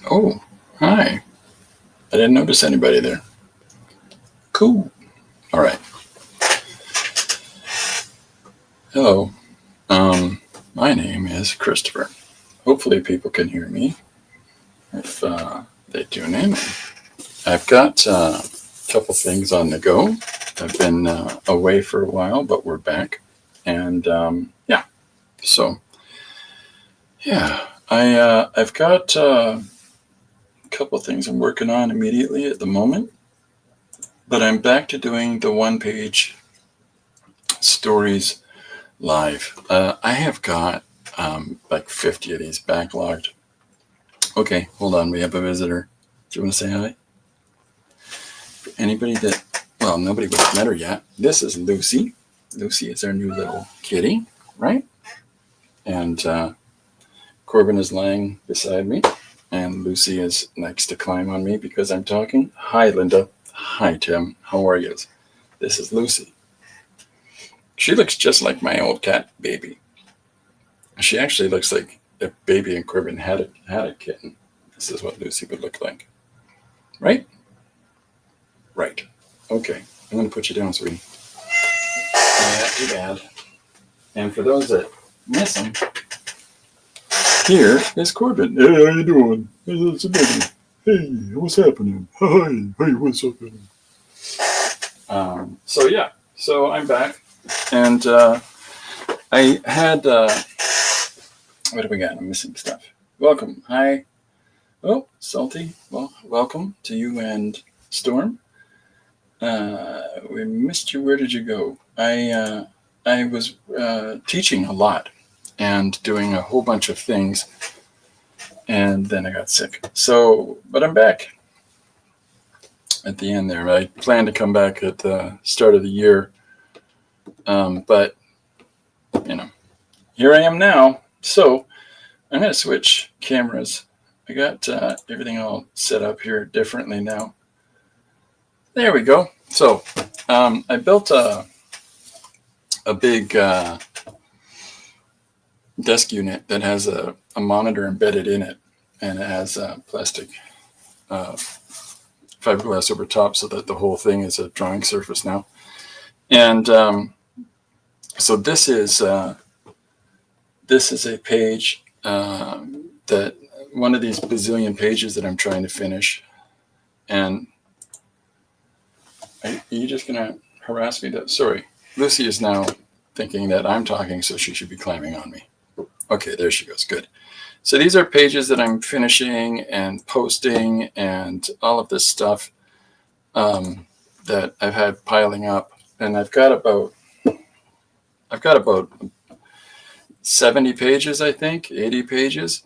Oh, hi. I didn't notice anybody there. Cool. All right. Hello. My name is Christopher. Hopefully, people can hear me if they tune in. I've got a couple things on the go. I've been away for a while, but we're back. And so I've got a couple things I'm working on immediately at the moment. But I'm back to doing the one-page stories live. I have got like 50 of these backlogged. Okay, hold on. We have a visitor. Do you want to say hi? Anybody nobody would have met her yet. This is Lucy. Lucy is our new little kitty, right? And Corbin is lying beside me. And Lucy likes to climb on me because I'm talking. Hi, Linda. Hi, Tim. How are you? This is Lucy. She looks just like my old cat, Baby. She actually looks like if Baby and Corbin had a kitten. This is what Lucy would look like. Right? Right. Okay. I'm going to put you down, sweetie. Yeah, too bad. And for those that miss him, here is Corbin. Hey, how you doing? Hey, what's happening? Hey, what's happening? So I'm back. And I had, what do we got? I'm missing stuff. Welcome. Hi. Oh, Salty. Well, welcome to you and Storm. We missed you. Where did you go? I was teaching a lot and doing a whole bunch of things, and then I got sick. So, but I'm back at the end there. I plan to come back at the start of the year, but here I am now. So I'm going to switch cameras. I got everything all set up here differently now. There we go. So I built a big desk unit that has a monitor embedded in it, and it has a plastic fiberglass over top so that the whole thing is a drawing surface now. And so this is a page that one of these bazillion pages that I'm trying to finish. And are you just going to harass me? Sorry. Lucy is now thinking that I'm talking, so she should be climbing on me. Okay, there she goes. Good. So these are pages that I'm finishing and posting and all of this stuff that I've had piling up. And I've got about 70 pages, I think, 80 pages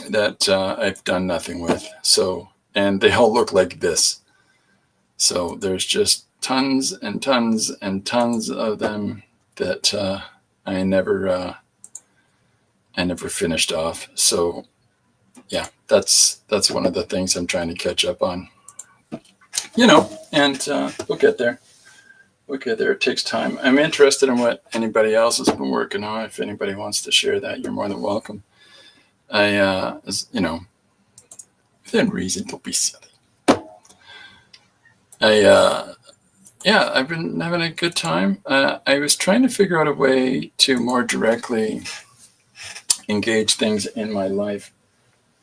that I've done nothing with. So, and they all look like this. So there's just tons and tons and tons of them that I never finished off. So yeah, that's one of the things I'm trying to catch up on. And we'll get there. It takes time. I'm interested in what anybody else has been working on. If anybody wants to share that, you're more than welcome. Within reason, don't be silly. I've been having a good time. I was trying to figure out a way to more directly engage things in my life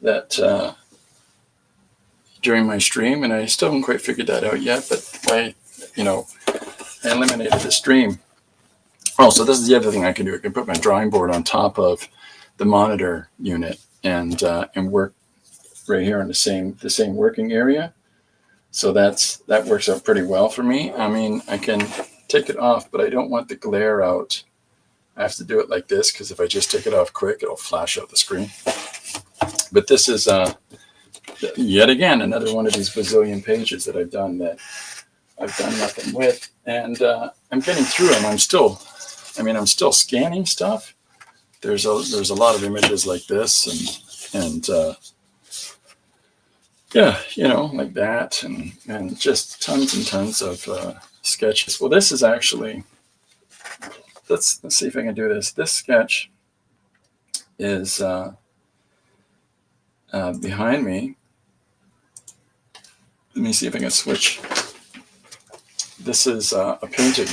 that during my stream, and I still haven't quite figured that out yet, but I eliminated the stream. Oh, so this is the other thing I can do. I can put my drawing board on top of the monitor unit and work right here in the same working area. So that works out pretty well for me. I mean, I can take it off, but I don't want the glare out. I have to do it like this because if I just take it off quick, it'll flash out the screen. But this is yet again another one of these bazillion pages that I've done nothing with, and I'm getting through them. I'm still scanning stuff. There's a lot of images like this, and like that, and just tons and tons of sketches. Well, this is actually, let's see if I can do this. This sketch is behind me, let me see if I can switch. This is a painting.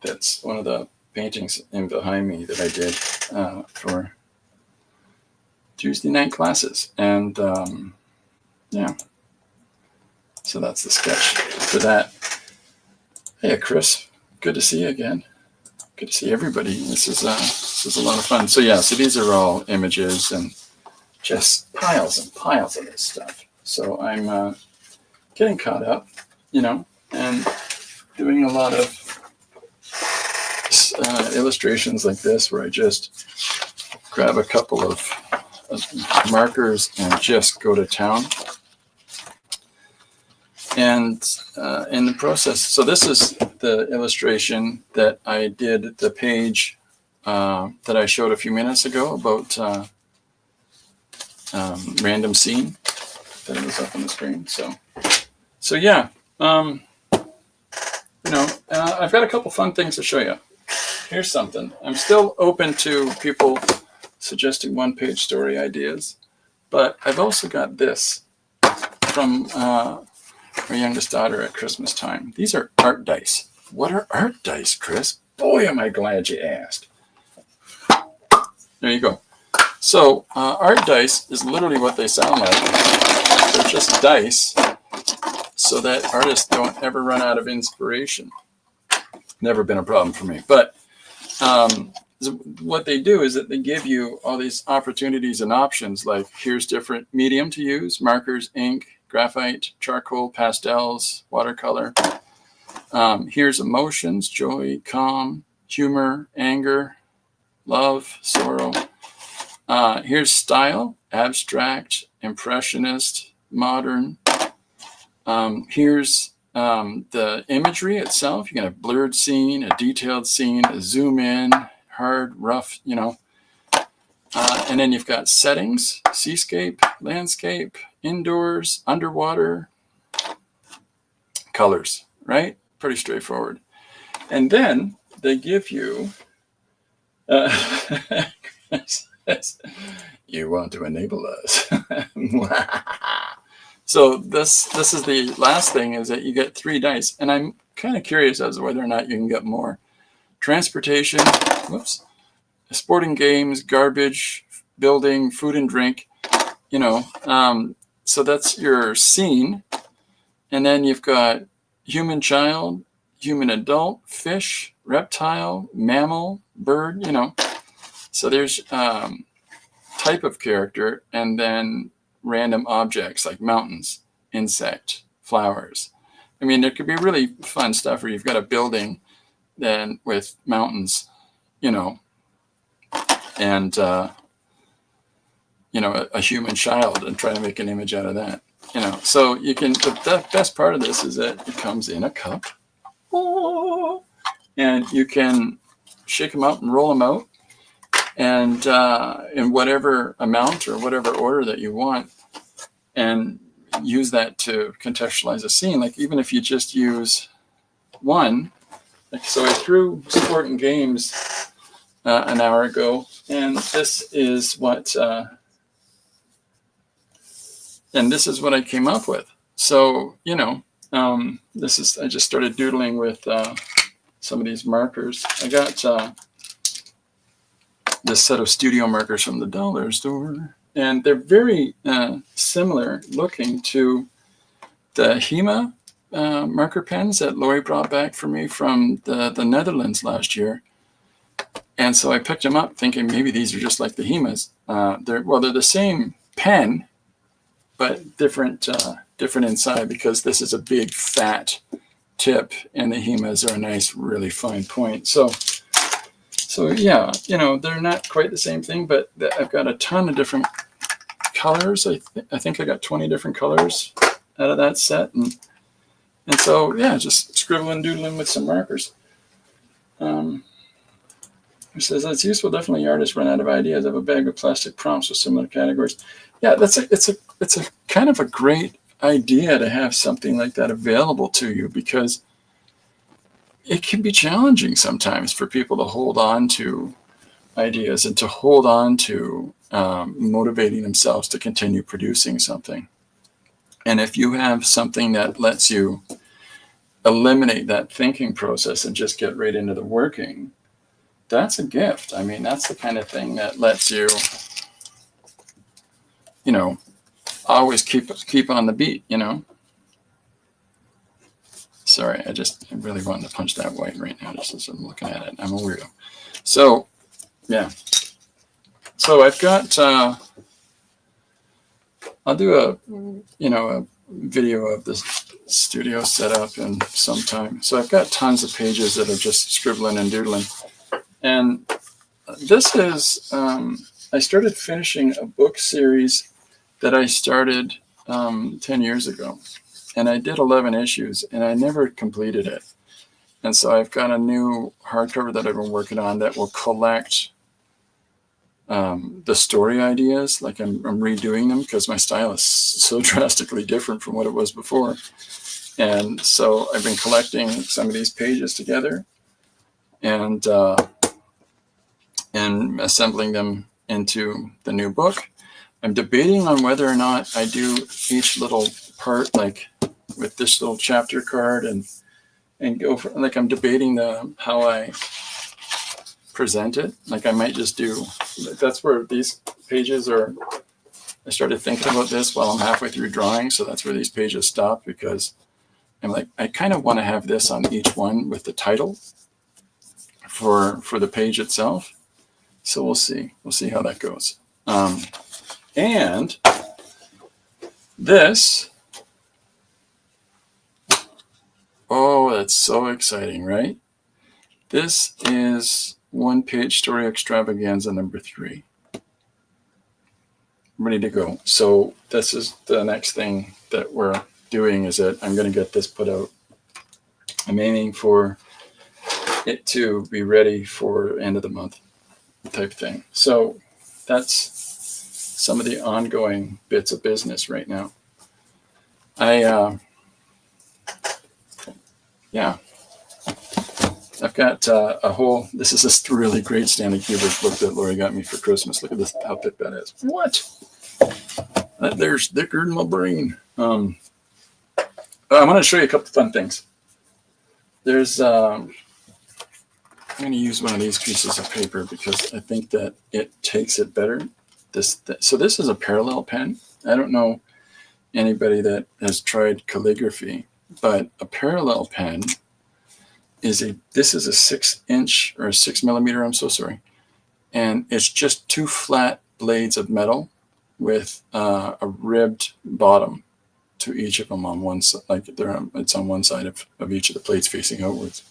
That's one of the paintings in behind me that I did for Tuesday night classes. And yeah, so that's the sketch for that. Hey, Chris, good to see you again. Good to see everybody. This is a lot of fun. So yeah, so these are all images and just piles and piles of this stuff. So I'm getting caught up, and doing a lot of illustrations like this where I just grab a couple of markers and just go to town. And in the process, so this is the illustration that I did, the page that I showed a few minutes ago about random scene that was up on the screen. So yeah, I've got a couple fun things to show you. Here's something. I'm still open to people suggesting one-page story ideas, but I've also got this from our youngest daughter at Christmas time. These are art dice. What are art dice, Chris? Boy, am I glad you asked. There you go. So art dice is literally what they sound like. They're just dice so that artists don't ever run out of inspiration. Never been a problem for me. But what they do is that they give you all these opportunities and options, like here's different medium to use: markers, ink, graphite, charcoal, pastels, watercolor. Here's emotions: joy, calm, humor, anger, love, sorrow. Here's style: abstract, impressionist, modern. Here's the imagery itself. You can have a blurred scene, a detailed scene, a zoom in, hard, rough, and then you've got settings: seascape, landscape, indoors, underwater, colors, right? Pretty straightforward. And then they give you, you want to enable us. So this is the last thing, is that you get 3 dice. And I'm kind of curious as to whether or not you can get more. Transportation, sporting games, garbage, building, food and drink, so that's your scene. And then you've got human child, human adult, fish, reptile, mammal, bird, So there's type of character, and then random objects like mountains, insect, flowers. I mean, there could be really fun stuff where you've got a building then with mountains, and a human child, and try to make an image out of that. So you can. The best part of this is that it comes in a cup, and you can shake them out and roll them out, and in whatever amount or whatever order that you want, and use that to contextualize a scene. Like even if you just use one, so I threw sport and games an hour ago, and this is what I came up with. So I just started doodling with some of these markers. I got this set of studio markers from the dollar store, and they're very similar looking to the HEMA marker pens that Lori brought back for me from the Netherlands last year. And so I picked them up thinking maybe these are just like the HEMAs. They're the same pen, but different inside, because this is a big fat tip and the HEMAs are a nice, really fine point. So yeah, they're not quite the same thing, but I've got a ton of different colors. I think I got 20 different colors out of that set. And so, yeah, just scribbling, doodling with some markers. He says, it's useful. Definitely artists run out of ideas. I have a bag of plastic prompts with similar categories. Yeah, it's a kind of a great idea to have something like that available to you, because it can be challenging sometimes for people to hold on to ideas and to hold on to motivating themselves to continue producing something. And if you have something that lets you eliminate that thinking process and just get right into the working, that's a gift. I mean, that's the kind of thing that lets you, always keep on the beat, Sorry, I really wanted to punch that white right now just as I'm looking at it. I'm a weirdo. So, yeah. So I've got, I'll do a video of this studio setup in some time. So I've got tons of pages that are just scribbling and doodling. And this is, I started finishing a book series that I started 10 years ago. And I did 11 issues and I never completed it. And so I've got a new hardcover that I've been working on that will collect the story ideas. Like I'm redoing them because my style is so drastically different from what it was before. And so I've been collecting some of these pages together and assembling them into the new book. I'm debating on whether or not I do each little part, like with this little chapter card and go for, like, I'm debating how I present it. Like I might just do, that's where these pages are. I started thinking about this while I'm halfway through drawing. So that's where these pages stop, because I'm like, I kind of want to have this on each one with the title for the page itself. So we'll see how that goes. And this, oh, that's so exciting, right? This is One Page Story Extravaganza number 3. Ready to go. So this is the next thing that we're doing, is that I'm going to get this put out. I'm aiming for it to be ready for end of the month type thing. So that's some of the ongoing bits of business right now. I've got a whole, this is this really great Stanley Kubrick book that Lori got me for Christmas. Look at this, how thick that is. What? There's thicker than my brain. I'm going to show you a couple of fun things. There's, I'm going to use one of these pieces of paper because I think that it takes it better. So this is a parallel pen. I don't know anybody that has tried calligraphy, but a parallel pen this is a 6-inch or a 6 millimeter, I'm so sorry. And it's just 2 flat blades of metal with a ribbed bottom to each of them on one side, like it's on one side of each of the plates facing outwards.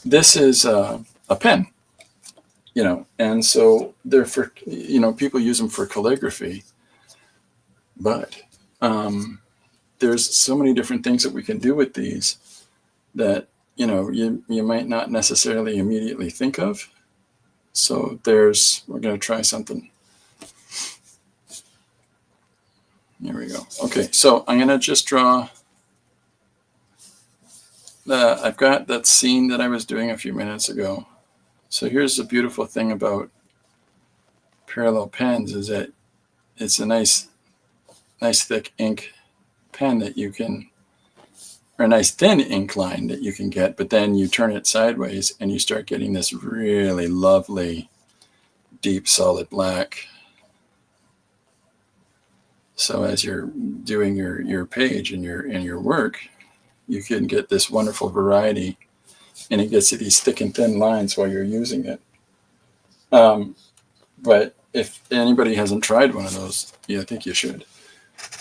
This is a pen, and so they're for, people use them for calligraphy, but there's so many different things that we can do with these that, you might not necessarily immediately think of. So we're going to try something. Here we go. Okay, so I'm going to just draw. I've got that scene that I was doing a few minutes ago. So here's the beautiful thing about parallel pens, is that it's a nice thick ink pen that you can, or a nice thin ink line that you can get, but then you turn it sideways and you start getting this really lovely deep solid black. So as you're doing your page and your work, you can get this wonderful variety, and it gets you these thick and thin lines while you're using it. But if anybody hasn't tried one of those, I think you should.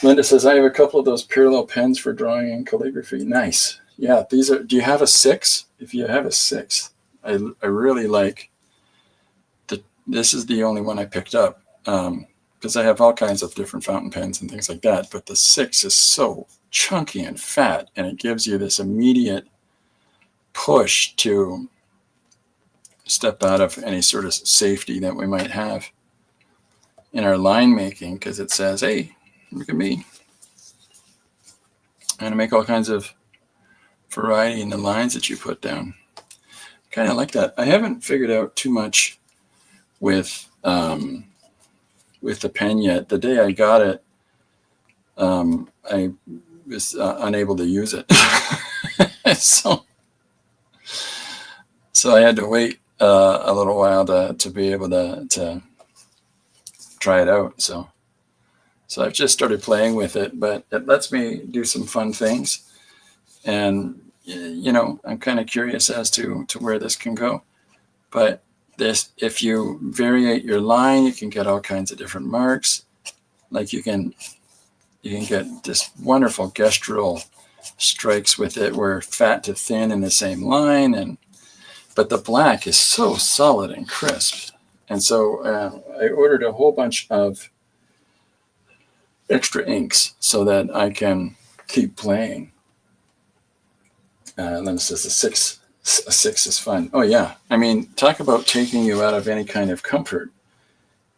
Linda says, I have a couple of those parallel pens for drawing and calligraphy. Nice. Yeah, do you have a 6? If you have a 6, I really like, this is the only one I picked up, because I have all kinds of different fountain pens and things like that, but the 6 is so chunky and fat, and it gives you this immediate push to step out of any sort of safety that we might have in our line making, because it says, hey, look at me. I'm going to make all kinds of variety in the lines that you put down. Kind of like that. I haven't figured out too much with the pen yet. The day I got it, I was unable to use it. So I had to wait a little while to be able to try it out. So I've just started playing with it, but it lets me do some fun things. And, I'm kind of curious as to where this can go. But if you variate your line, you can get all kinds of different marks. Like you can get this wonderful gestural strikes with it, where fat to thin in the same line, but the black is so solid and crisp. And so I ordered a whole bunch of extra inks so that I can keep playing. Then it says a six is fun. Oh yeah, I mean, talk about taking you out of any kind of comfort.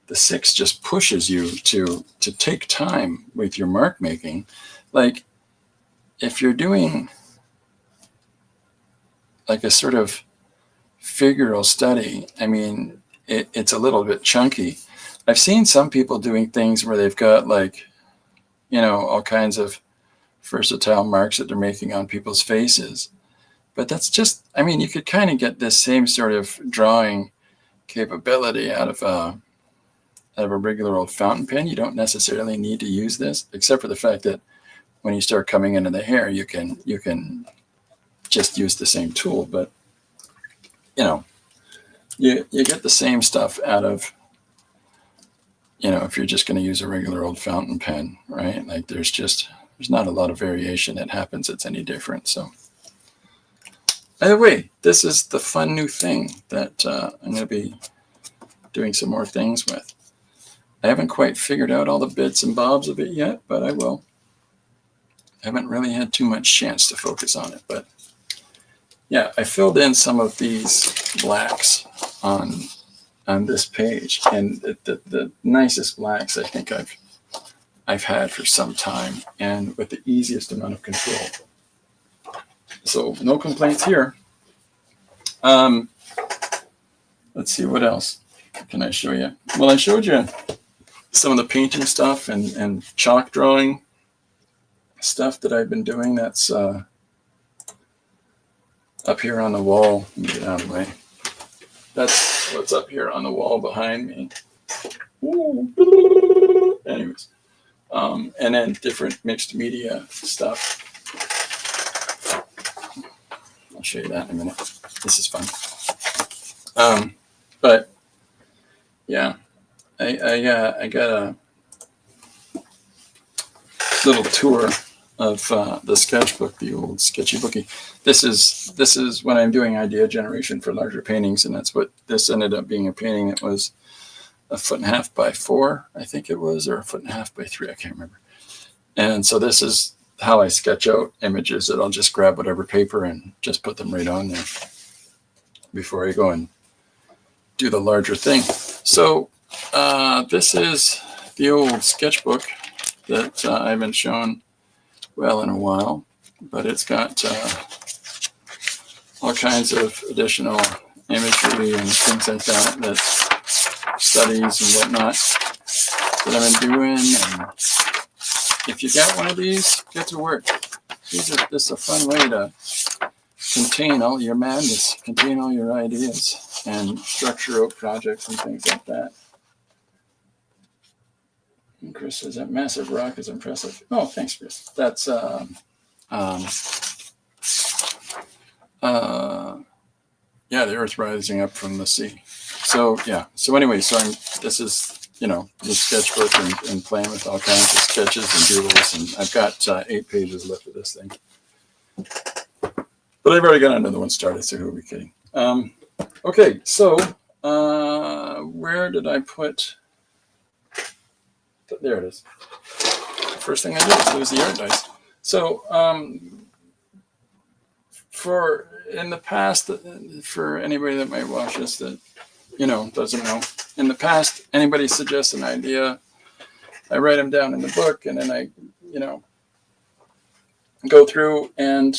The 6 just pushes you to take time with your mark making. Like if you're doing like a sort of figural study, I mean, it's a little bit chunky. I've seen some people doing things where they've got like, all kinds of versatile marks that they're making on people's faces. But that's just, I mean, you could kind of get this same sort of drawing capability out of a regular old fountain pen. You don't necessarily need to use this, except for the fact that when you start coming into the hair, you can just use the same tool. But you get the same stuff out of, if you're just going to use a regular old fountain pen, right? Like there's not a lot of variation that happens that's any different. So by the way, this is the fun new thing that I'm going to be doing some more things with. I haven't quite figured out all the bits and bobs of it yet, but I will. I haven't really had too much chance to focus on it, but yeah, I filled in some of these blacks on this page, and the nicest blacks I think I've had for some time, and with the easiest amount of control. So no complaints here. Let's see, what else can I show you? Well, I showed you some of the painting stuff and chalk drawing stuff that I've been doing. That's up here on the wall. Let me get out of the way. That's what's up here on the wall behind me. Ooh. Anyways, and then different mixed media stuff. I'll show you that in a minute. This is fun. But yeah, I got a little tour of the sketchbook, the old sketchy bookie. This is when I'm doing idea generation for larger paintings, and that's what this ended up being. A painting that was 1.5 by 4, I think it was, or 1.5 by 3, I can't remember. And so this is how I sketch out images, that I'll just grab whatever paper and just put them right on there before I go and do the larger thing. So this is the old sketchbook that I haven't shown well in a while, but it's got all kinds of additional imagery and things like that, studies and whatnot that I've been doing. And if you got one of these, get to work. This is a fun way to contain all your madness, contain all your ideas, and structure out projects and things like that. And Chris says that massive rock is impressive. Oh, thanks, Chris. That's yeah, the Earth rising up from the sea. So yeah. So anyway, this is the sketchbook and playing with all kinds of sketches and doodles, and I've got 8 pages left of this thing. But I've already got another one started, so who are we kidding? Okay, so where did I put? There it is. First thing I did was lose the art dice. So in the past, for anybody that might watch this that doesn't know, in the past, anybody suggests an idea, I write them down in the book, and then I go through and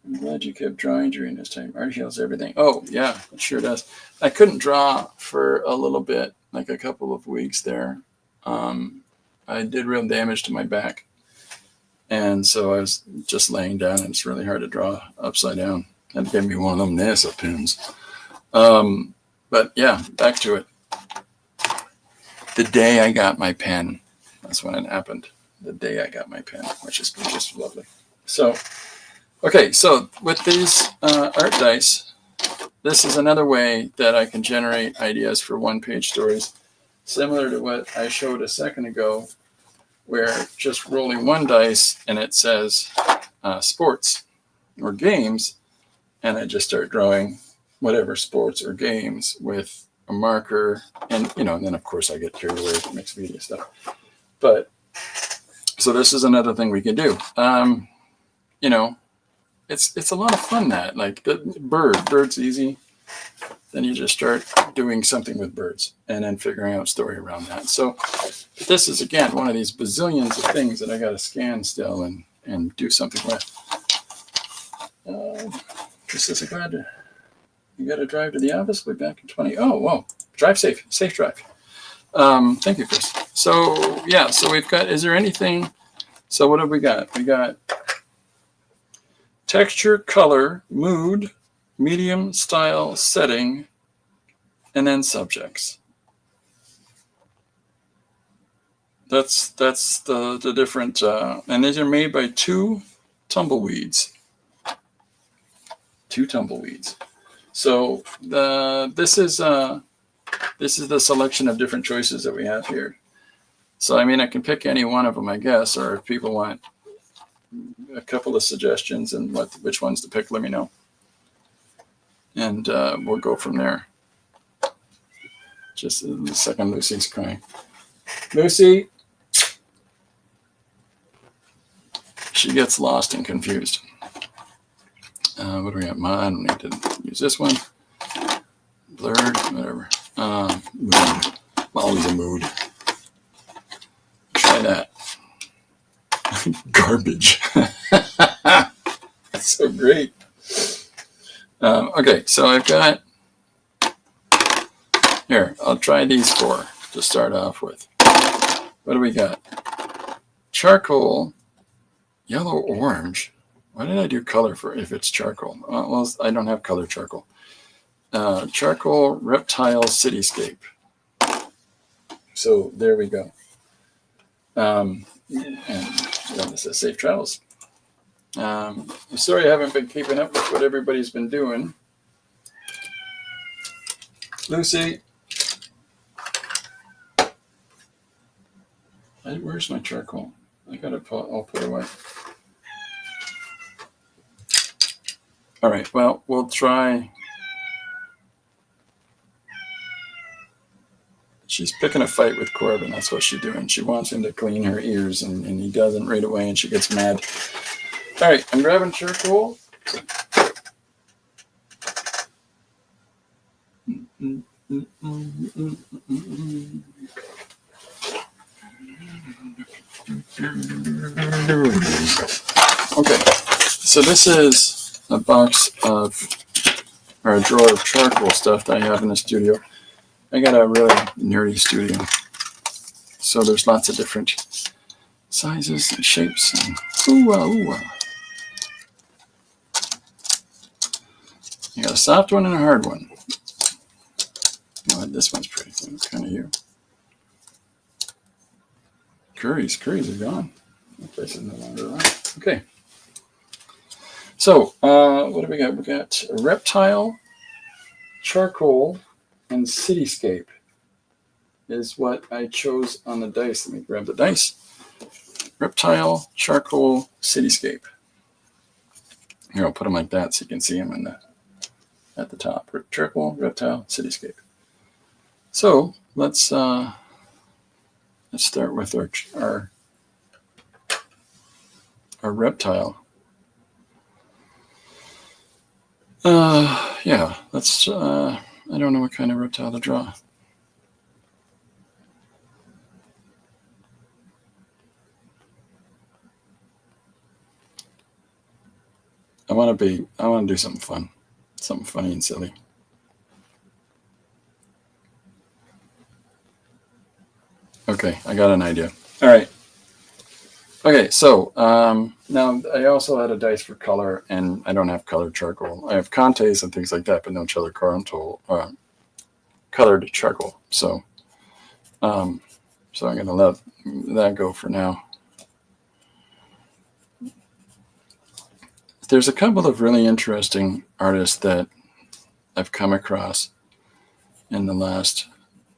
I'm glad you kept drawing during this time. Art heals everything. Oh, yeah, it sure does. I couldn't draw for a little bit, like a couple of weeks there. I did real damage to my back. And so I was just laying down, and it's really hard to draw upside down. That gave me one of them NASA pins. But yeah, back to it. The day I got my pen, that's when it happened. The day I got my pen, which is just lovely. So, okay, so with these art dice, this is another way that I can generate ideas for one-page stories, similar to what I showed a second ago, where just rolling one dice and it says sports or games, and I just start drawing whatever sports or games with a marker, and and then of course I get carried away with mixed media stuff. But so this is another thing we can do. It's a lot of fun. That like the bird's easy. Then you just start doing something with birds and then figuring out a story around that. So this is, again, one of these bazillions of things that I got to scan still and do something with. Chris says, I'm glad you got to drive to the office. We'll be back in 20. Oh, whoa. Drive safe. Safe drive. Thank you, Chris. So, yeah, so we've got, is there anything? So what have we got? We got texture, color, mood, medium, style, setting, and then subjects. That's the different, and these are made by two tumbleweeds. So this is the selection of different choices that we have here. So I mean, I can pick any one of them, I guess, or if people want a couple of suggestions and which ones to pick, let me know. And we'll go from there. Just a second, Lucy's crying. Lucy! She gets lost and confused. What do we have? I don't need to use this one. Blurred, whatever. Mood. Always a mood. Try that. Garbage. That's so great. Okay, so I've got, here, I'll try these four to start off with. What do we got? Charcoal, yellow, orange. Why did I do color for if it's charcoal? Well, I don't have color charcoal. Charcoal, reptile, cityscape. So there we go. And this says safe travels. I'm sorry I haven't been keeping up with what everybody's been doing. Lucy, where's my charcoal? I gotta I'll put it away. All right, well, we'll try. She's picking a fight with Corbin. That's what she's doing. She wants him to clean her ears, and he doesn't right away, and she gets mad. All right, I'm grabbing charcoal. Okay, so this is a box of, or a drawer of charcoal stuff that I have in the studio. I got a really nerdy studio, so there's lots of different sizes and shapes. And You got a soft one and a hard one. Oh, this one's pretty. It's kind of you. Curries are gone. That place is no longer around. Okay. So, what do we got? We got a reptile, charcoal, and cityscape is what I chose on the dice. Let me grab the dice. Reptile, charcoal, cityscape. Here, I'll put them like that so you can see them at the top. Charcoal, reptile, cityscape. So let's start with our reptile. Yeah, let's. I don't know what kind of reptile to draw. I want to do something fun, something funny and silly. Okay, I got an idea. All right. Okay, so now I also had a dice for color, and I don't have colored charcoal. I have Contes and things like that, but no colored charcoal. So, I'm going to let that go for now. There's a couple of really interesting artists that I've come across in the last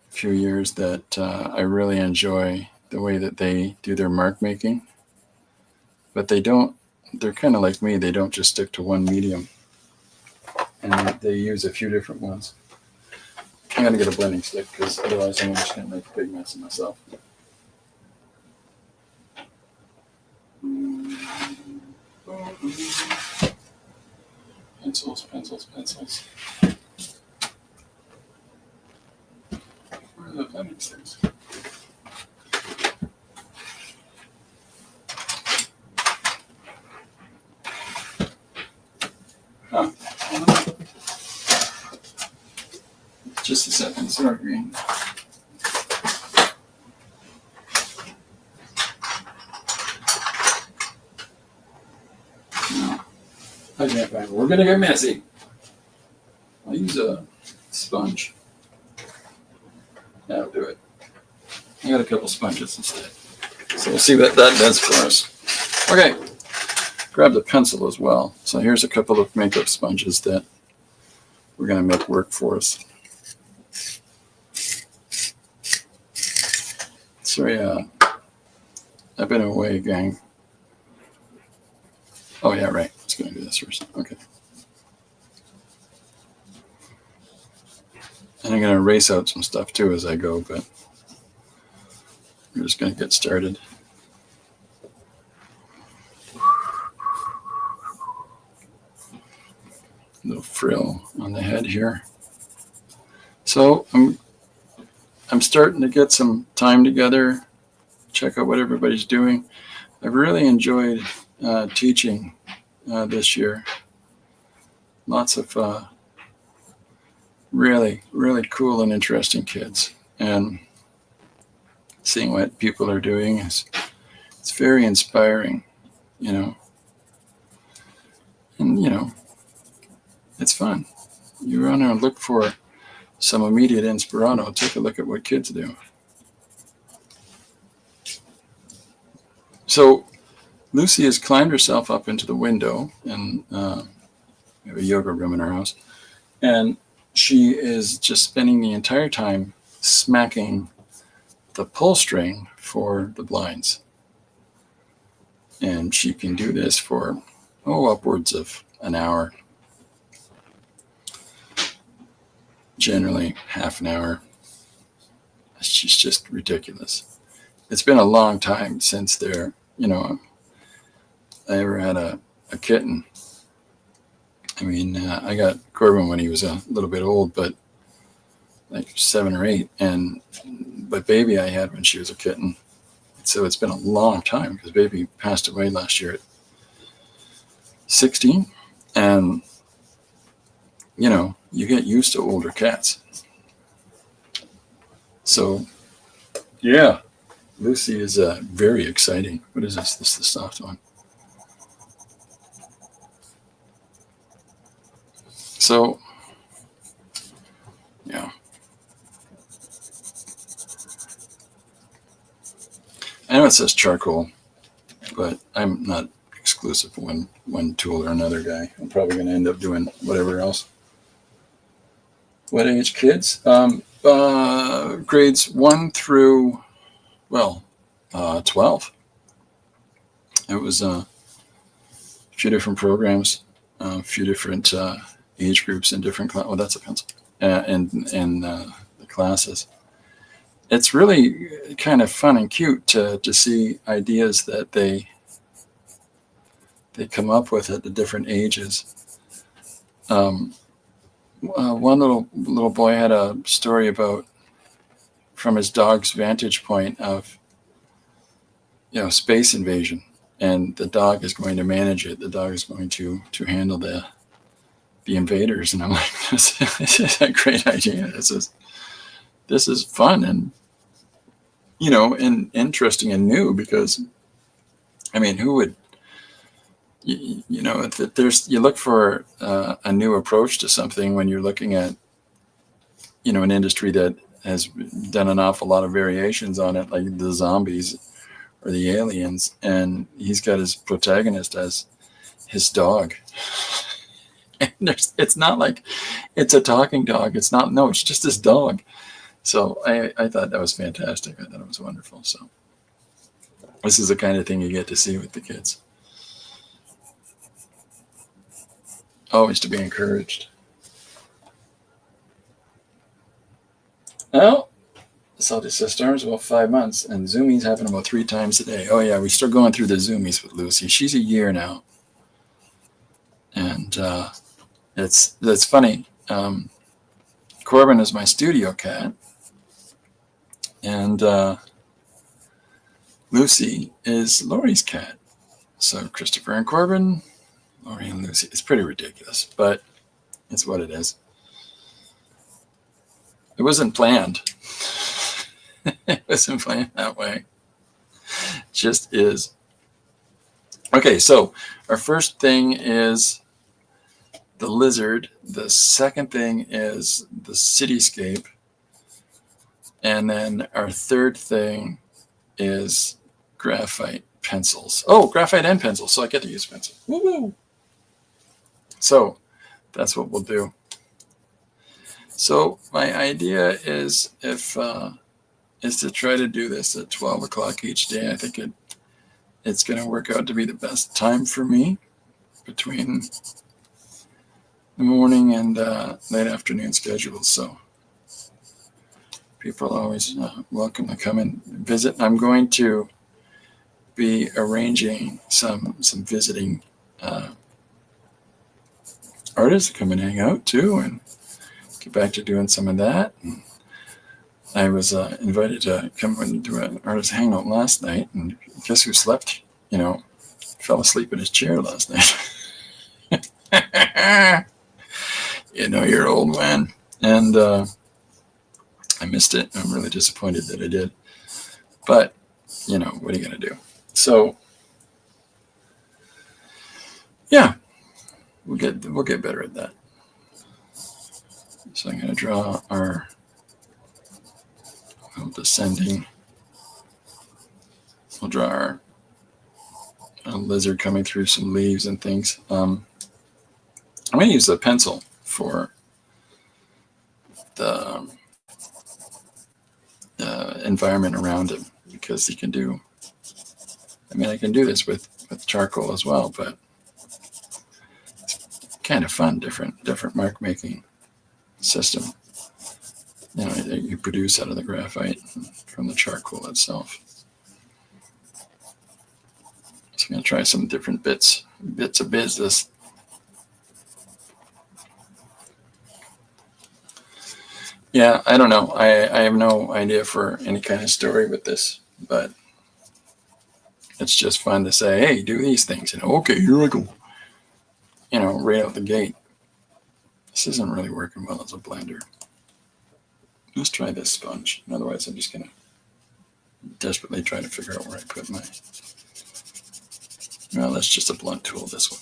few years that I really enjoy the way that they do their mark making. But they're kind of like me. They don't just stick to one medium. And they use a few different ones. I'm going to get a blending stick because otherwise I'm just going to make a big mess of myself. Pencils, pencils, pencils. Where are the blending sticks? Oh. Just a second, sorry, Green. I can't find it. We're going to get messy. I'll use a sponge. That'll do it. I got a couple sponges instead. So we'll see what that does for us. Okay. Grab the pencil as well. So here's a couple of makeup sponges that we're going to make work for us. Sorry, I've been away, gang. Oh, yeah, right. I was going to do this first. Okay. And I'm going to erase out some stuff too as I go, but we're just going to get started. Little frill on the head here. So I'm starting to get some time together, check out what everybody's doing. I've really enjoyed teaching this year. Lots of really, really cool and interesting kids. And seeing what people are doing it's very inspiring, you know. And, you know, it's fun. You want to look for some immediate inspirano. Take a look at what kids do. So Lucy has climbed herself up into the window, and we have a yoga room in our house. And she is just spending the entire time smacking the pull string for the blinds. And she can do this for, upwards of an hour. Generally half an hour. She's just ridiculous. It's been a long time since I ever had a kitten. I mean, I got Corbin when he was a little bit old, but like 7 or 8. But Baby I had when she was a kitten. So it's been a long time because Baby passed away last year at 16. And, you know, you get used to older cats. So, yeah, Lucy is very exciting. What is this? This is the soft one. So, yeah. I know it says charcoal, but I'm not exclusive to one tool or another guy. I'm probably going to end up doing whatever else. What age kids? Grades 1 through, 12. It was a few different programs, a few different age groups in different classes. Oh, that's a pencil. In the classes. It's really kind of fun and cute to see ideas that they come up with at the different ages. One little boy had a story about, from his dog's vantage point, of space invasion, and the dog is going to manage it. The dog is going to handle the invaders. And I'm like, this is a great idea. This is fun and, and interesting and new, because, I mean, who would, you look for a new approach to something when you're looking at, an industry that has done an awful lot of variations on it, like the zombies or the aliens, and he's got his protagonist as his dog. And it's not like it's a talking dog. It's just his dog. So I thought that was fantastic. I thought it was wonderful. So this is the kind of thing you get to see with the kids. Always to be encouraged. Well, Salty says Storm's about 5 months, and Zoomies happen about 3 times a day. Oh yeah, we start going through the Zoomies with Lucy. She's a year now, and that's funny. Corbin is my studio cat, and Lucy is Lori's cat. So Christopher and Corbin, Lori and Lucy. It's pretty ridiculous, but it's what it is. It wasn't planned. It wasn't planned that way. It just is. Okay, so our first thing is the lizard. The second thing is the cityscape. And then our third thing is graphite pencils. Oh, graphite and pencils. So I get to use pencil. Woo-woo. So that's what we'll do. So my idea is is to try to do this at 12 o'clock each day. I think it's going to work out to be the best time for me between the morning and late afternoon schedules. So people are always welcome to come and visit. I'm going to be arranging some visiting artists to come and hang out too, and get back to doing some of that. And I was invited to come and do an artist hangout last night, and guess who slept? Fell asleep in his chair last night. Your old man. And I missed it. I'm really disappointed that I did. But, what are you going to do? So, yeah, we'll get better at that. So I'm going to draw our descending. We'll draw our lizard coming through some leaves and things. I'm going to use the pencil for the environment around him, because he can do. I can do this with charcoal as well, but it's kind of fun, different mark making system. That you produce out of the graphite from the charcoal itself. So I'm going to try some different bits of business. Yeah, I don't know. I have no idea for any kind of story with this, but it's just fun to say, hey, do these things. Okay, here I go. Right out the gate. This isn't really working well as a blender. Let's try this sponge. Otherwise, I'm just going to desperately try to figure out where I put my... Well, that's just a blunt tool, this one.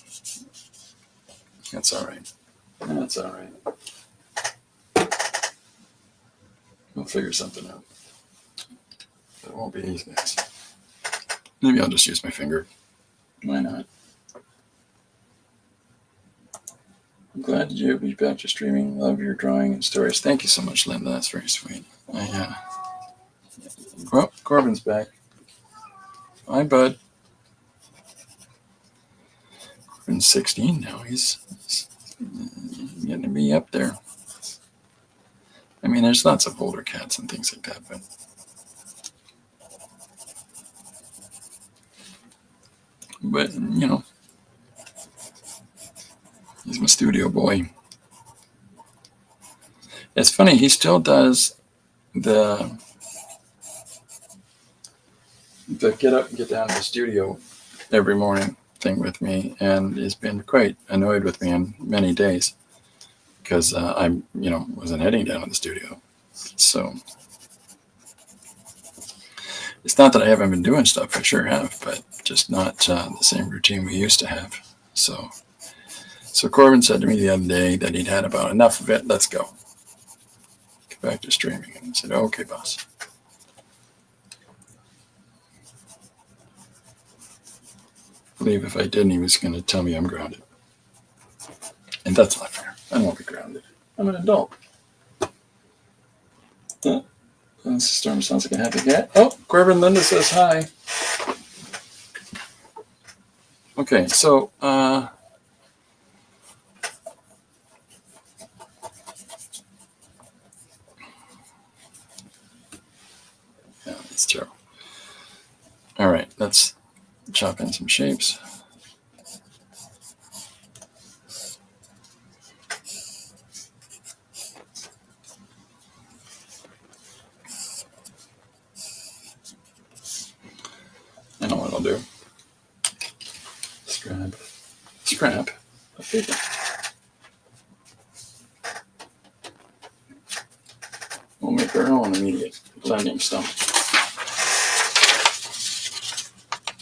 That's all right. That's all right. We'll figure something out. But it won't be these guys. Maybe I'll just use my finger. Why not? I'm glad you'll be back to streaming. Love your drawing and stories. Thank you so much, Linda. That's very sweet. Well, Corbin's back. Hi, bud. Corbin's 16 now. He's getting to be up there. There's lots of older cats and things like that, but he's my studio boy. It's funny, he still does the get up and get down to the studio every morning thing with me, and has been quite annoyed with me on many days because I, wasn't heading down to the studio. So it's not that I haven't been doing stuff. I sure have, but just not the same routine we used to have. So Corbin said to me the other day that he'd had about enough of it. Let's go. Get back to streaming. And I said, okay, boss. I believe if I didn't, he was going to tell me I'm grounded. And that's not fair. I don't want to be grounded. I'm an adult. This storm sounds like a happy cat. Oh, Corbin Linda says hi. Okay, so yeah, that's terrible. All right, let's chop in some shapes. I know what I'll do. Scrap of paper. We'll make our own immediate blending stuff.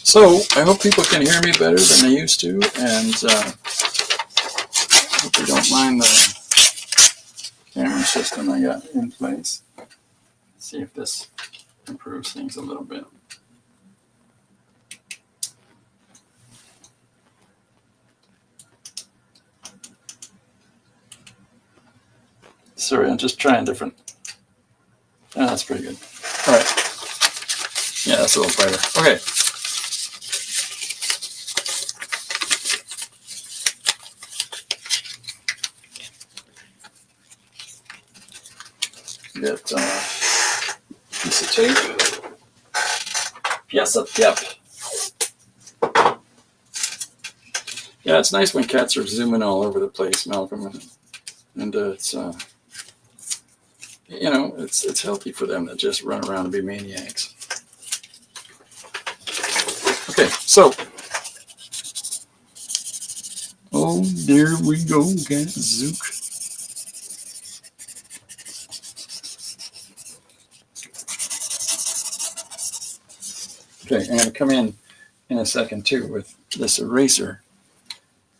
So I hope people can hear me better than they used to, and hope you don't mind the camera system I got in place. Let's see if this improves things a little bit. Sorry, I'm just trying different. That's pretty good. All right. Yeah, that's a little brighter. Okay. Get a piece of tape. Yes, yep. Yeah, it's nice when cats are zooming all over the place, Malcolm, and it's it's healthy for them to just run around and be maniacs. Okay, so oh, there we go, Cat Zook. Okay, I'm going to come in a second too with this eraser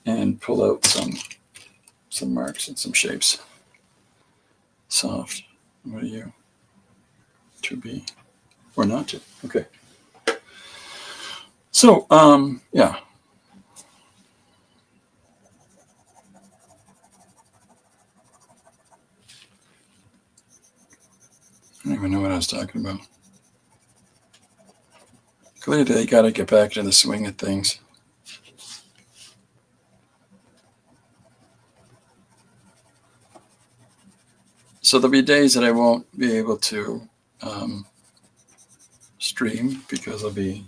and pull out some marks and some shapes. Soft. What are you? To be or not to? Okay. So yeah. I don't even know what I was talking about. Clearly, they got to get back to the swing of things. So there'll be days that I won't be able to stream because I'll be,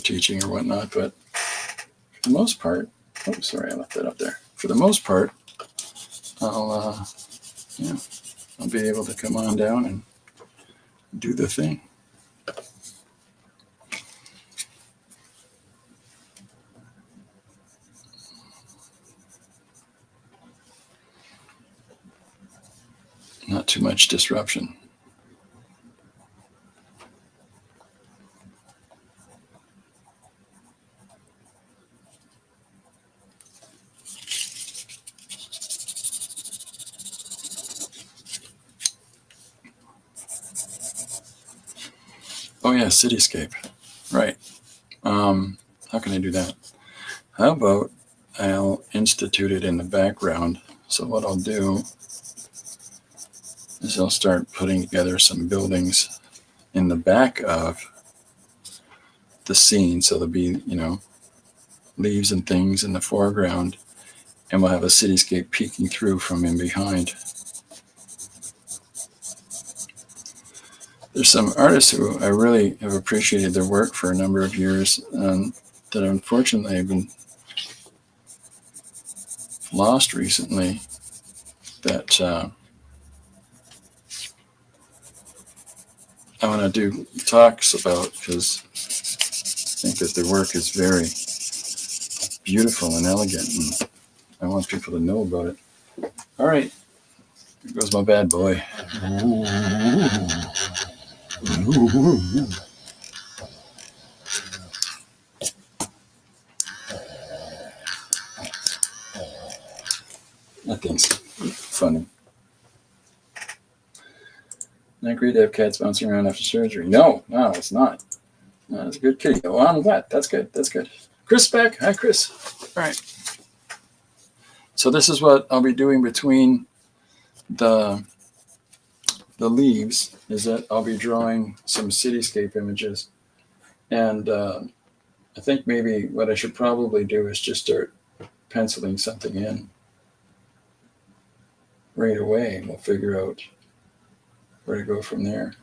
teaching or whatnot. But for the most part, oh, sorry, I left that up there. For the most part, I'll be able to come on down and do the thing. Not too much disruption. Oh yeah, cityscape. Right. How can I do that? How about I'll institute it in the background. So what I'll do is I'll start putting together some buildings in the back of the scene. So there'll be, leaves and things in the foreground, and we'll have a cityscape peeking through from in behind. There's some artists who I really have appreciated their work for a number of years that unfortunately have been lost recently that I want to do talks about, because think that their work is very beautiful and elegant, and I want people to know about it. All right, here goes my bad boy. That thing's funny. Not great to have cats bouncing around after surgery. No, it's not. No, it's a good kitty. Oh, I'm glad. That's good. Chris back. Hi, Chris. All right. So this is what I'll be doing between the leaves, is that I'll be drawing some cityscape images. And I think maybe what I should probably do is just start penciling something in right away, and we'll figure out where to go from there.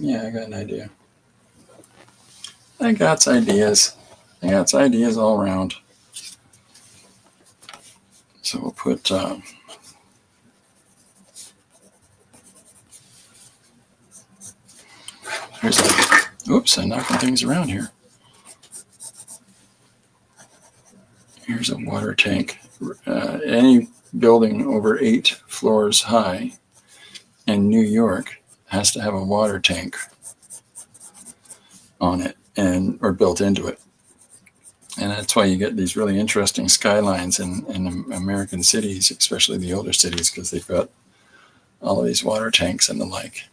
Yeah, I got an idea. I got ideas all around. So we'll put oops, I'm knocking things around here. Here's a water tank. Any building over 8 floors high in New York has to have a water tank on it or built into it. And that's why you get these really interesting skylines in American cities, especially the older cities, because they've got all of these water tanks and the like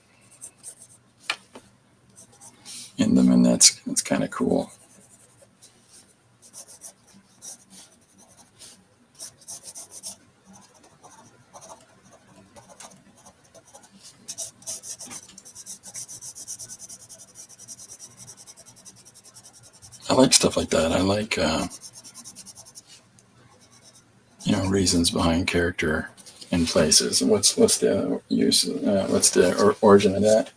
in them, and that's kind of cool. I like stuff like that. I like reasons behind character in places. What's the use? What's the origin of that?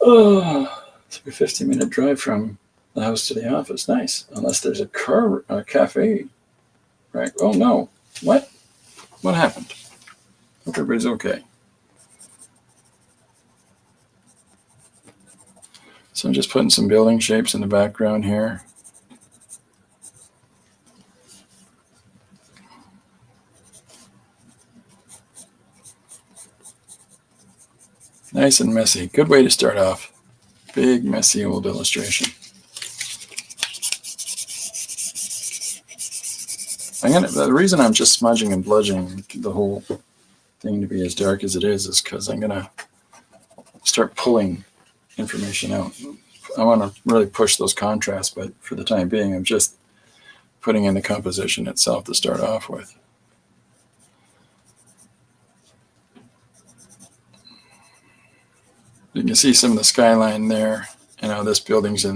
Oh, it's a 15-minute drive from the house to the office. Nice, unless there's a cafe. Right? Oh no! What happened? Hope everybody's okay. So I'm just putting some building shapes in the background here. Nice and messy. Good way to start off. Big, messy old illustration. The reason I'm just smudging and bludging the whole thing to be as dark as it is because I'm gonna start pulling information out. I want to really push those contrasts, but for the time being, I'm just putting in the composition itself to start off with. You can see some of the skyline there, and how this building's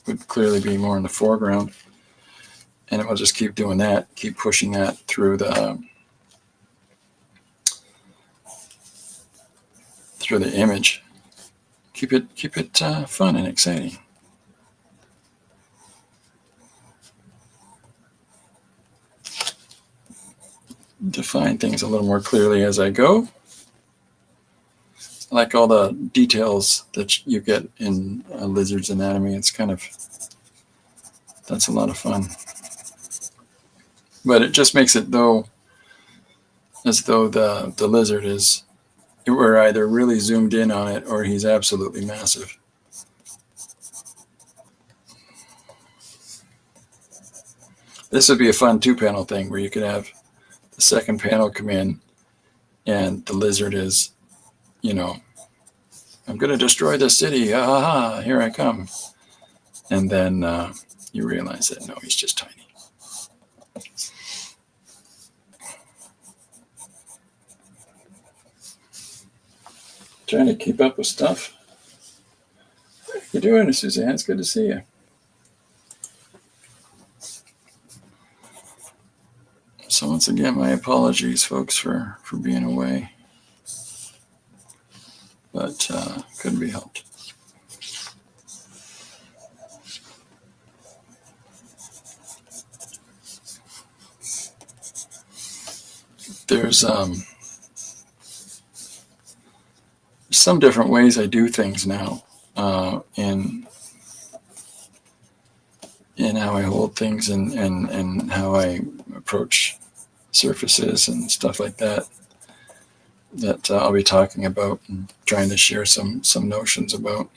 would clearly be more in the foreground. And it will just keep doing that, keep pushing that through the image. Keep it fun and exciting. Define things a little more clearly as I go. I like all the details that you get in a lizard's anatomy. That's a lot of fun. But it just makes it as though the lizard we're either really zoomed in on it or he's absolutely massive. This would be a fun 2-panel thing where you could have the second panel come in and the lizard is, I'm going to destroy the city. Here I come. And then you realize that, no, he's just tiny. Trying to keep up with stuff. How you doing, Suzanne? It's good to see you. So once again, my apologies, folks, for being away. But couldn't be helped. some different ways I do things now in how I hold things and how I approach surfaces and stuff like that I'll be talking about and trying to share some notions about.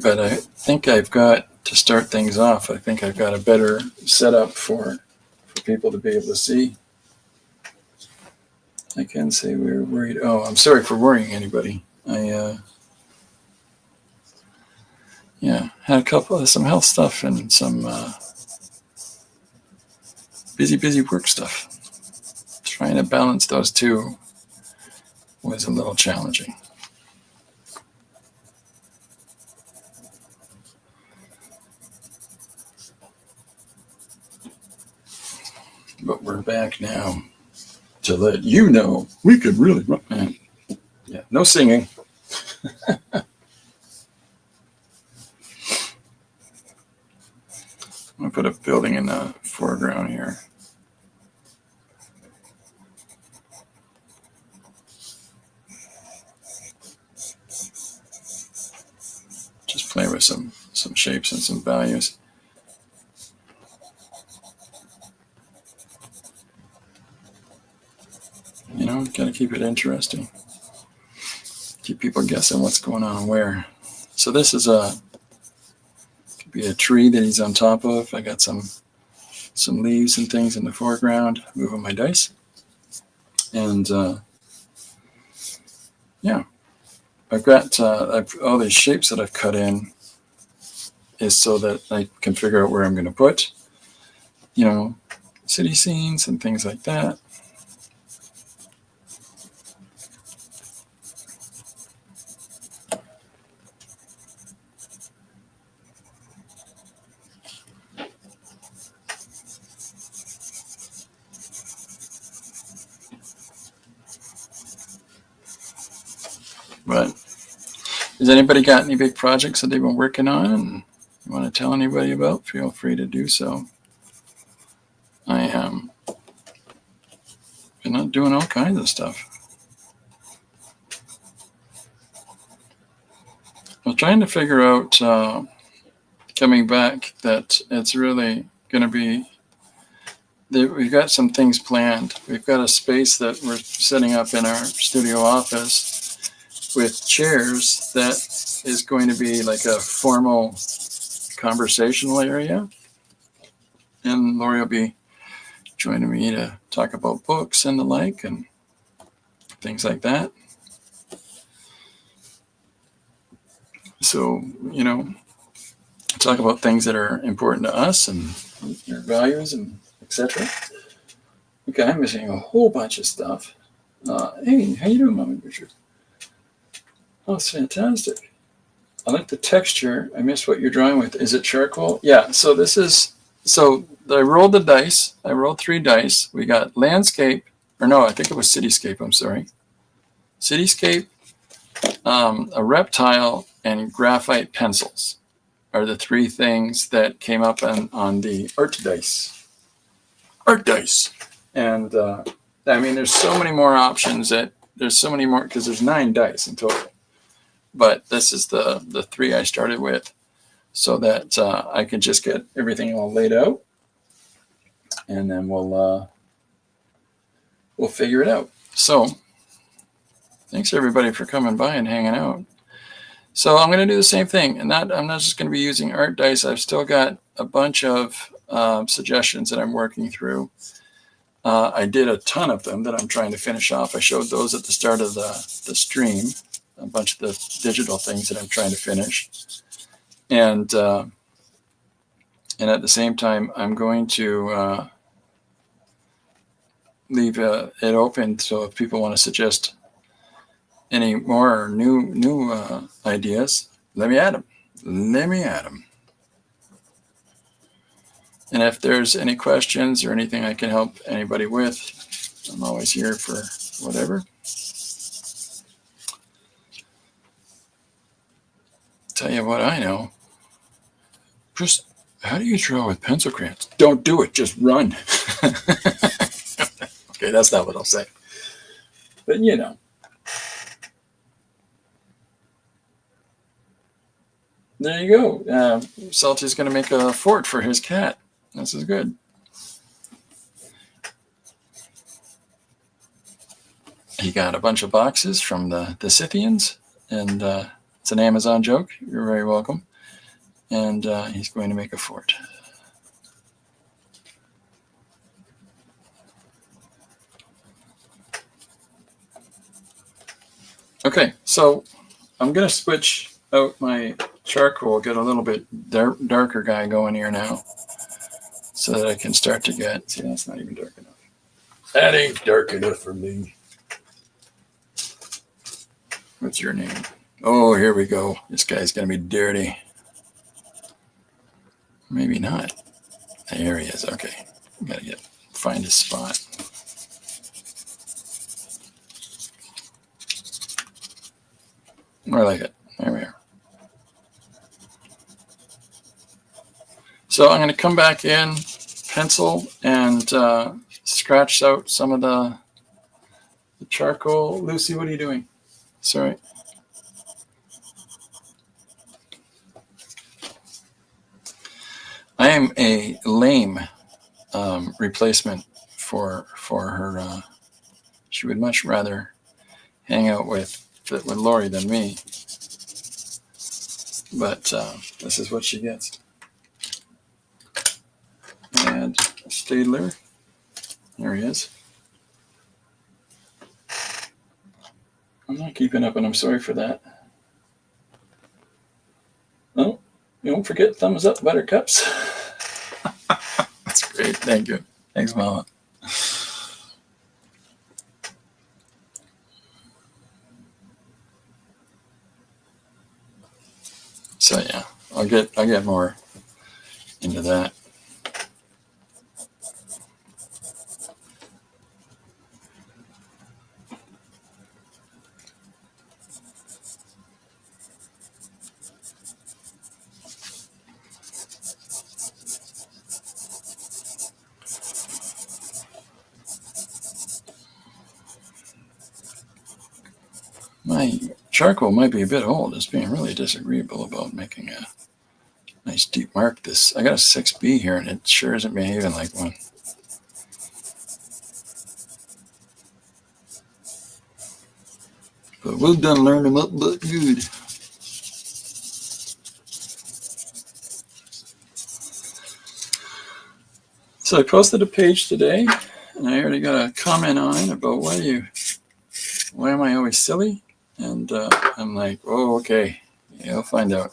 But I think I've got to start things off. I think I've got a better setup for people to be able to see. I can say we were worried. Oh, I'm sorry for worrying anybody. I had a couple of some health stuff and some busy work stuff. Trying to balance those two was a little challenging. But we're back now to let you know we could really run. Yeah, no singing. I'm going to put a building in the foreground here. Just play with some shapes and some values. You know, got to keep it interesting. Keep people guessing what's going on where. So this is could be a tree that he's on top of. I got some leaves and things in the foreground. Moving my dice. And I've got all these shapes that I've cut in is so that I can figure out where I'm going to put, city scenes and things like that. But has anybody got any big projects that they've been working on and you want to tell anybody about? Feel free to do so. I am been doing all kinds of stuff. I was trying to figure out, coming back, that it's really going to be, we've got some things planned. We've got a space that we're setting up in our studio office with chairs that is going to be like a formal conversational area. And Lori will be joining me to talk about books and the like and things like that. So, talk about things that are important to us and your values and etc. Okay, I'm missing a whole bunch of stuff. Hey, how you doing, Mama Richard? Oh, it's fantastic. I like the texture. I missed what you're drawing with. Is it charcoal? Yeah, so I rolled the dice. I rolled 3 dice. We got landscape, or no, I think it was cityscape. I'm sorry. Cityscape, a reptile, and graphite pencils are the 3 things that came up on the art dice. And there's so many more options there's so many more because there's 9 dice in total. But this is the 3 I started with so that I can just get everything all laid out. And then we'll figure it out. So thanks everybody for coming by and hanging out. So I'm going to do the same thing. And I'm not just going to be using art dice. I've still got a bunch of suggestions that I'm working through. I did a ton of them that I'm trying to finish off. I showed those at the start of the stream, a bunch of the digital things that I'm trying to finish. And at the same time, I'm going to leave it open. So if people want to suggest any more new ideas, let me add them. And if there's any questions or anything I can help anybody with, I'm always here for whatever. Tell you what I know. Just how do you draw with pencil crayons? Don't do it. Just run. Okay. Okay, that's not what I'll say. But you know. There you go. Salty's going to make a fort for his cat. This is good. He got a bunch of boxes from the Scythians, and it's an Amazon joke. You're very welcome. And he's going to make a fort. Okay, so I'm going to switch out my charcoal, get a little bit darker guy going here now, so that I can start to get, see, that's not even dark enough. That ain't dark enough for me. What's your name? Oh, here we go. This guy's going to be dirty. Maybe not. There he is. Okay. Gotta find his spot. I like it. There we are. So I'm going to come back in, pencil, and scratch out some of the charcoal. Lucy, what are you doing? Sorry. I am a lame replacement for her. She would much rather hang out with Lori than me. But this is what she gets. And Stadler. There he is. I'm not keeping up, and I'm sorry for that. Oh, you don't forget thumbs up, buttercups. That's great. Thank you. Thanks, Mama. So yeah, I'll get more into that. My charcoal might be a bit old. It's being really disagreeable about making a nice deep mark. I got a 6B here, and it sure isn't behaving like one. But we'll done learn them up, but good. So I posted a page today, and I already got a comment on it about why am I always silly? And I'm like, oh, okay, yeah, I'll find out.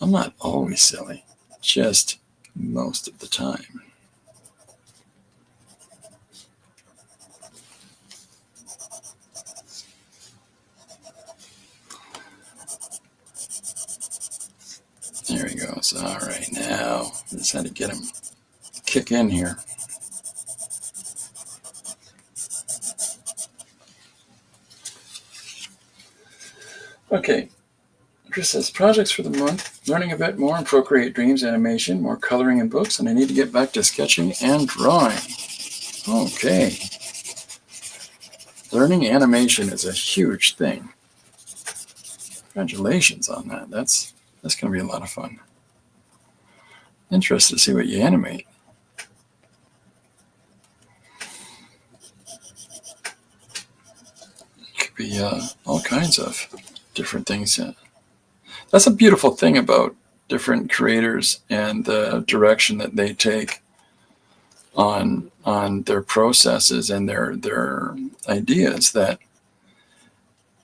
I'm not always silly, just most of the time. There he goes. All right, now just had to get him to kick in here. Okay, Chris says, projects for the month, learning a bit more on Procreate Dreams animation, more coloring in books, and I need to get back to sketching and drawing. Okay. Learning animation is a huge thing. Congratulations on that. That's going to be a lot of fun. Interested to see what you animate. It could be all kinds of different things. That's a beautiful thing about different creators and the direction that they take on their processes and their ideas, that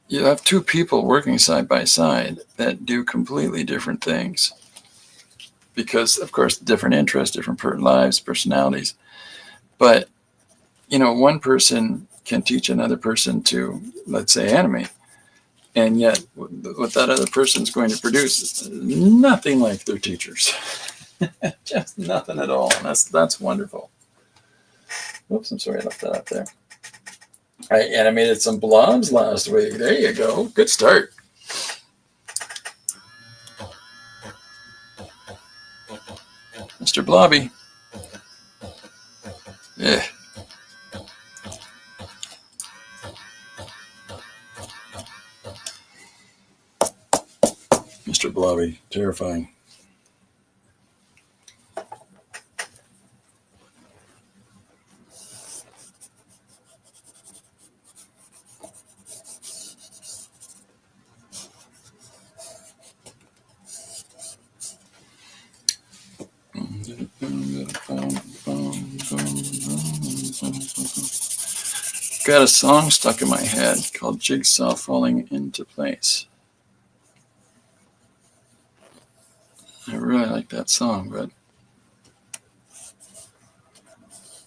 you have two people working side by side that do completely different things. Because, of course, different interests, different lives, personalities. But, one person can teach another person to, let's say, animate. And yet, what that other person's going to produce is nothing like their teachers. Just nothing at all. And that's wonderful. Oops, I'm sorry I left that up there. I animated some blobs last week. There you go. Good start. Mr. Blobby. Eh. Mr. Blobby, terrifying. Got a song stuck in my head called Jigsaw Falling Into Place. I really like that song, but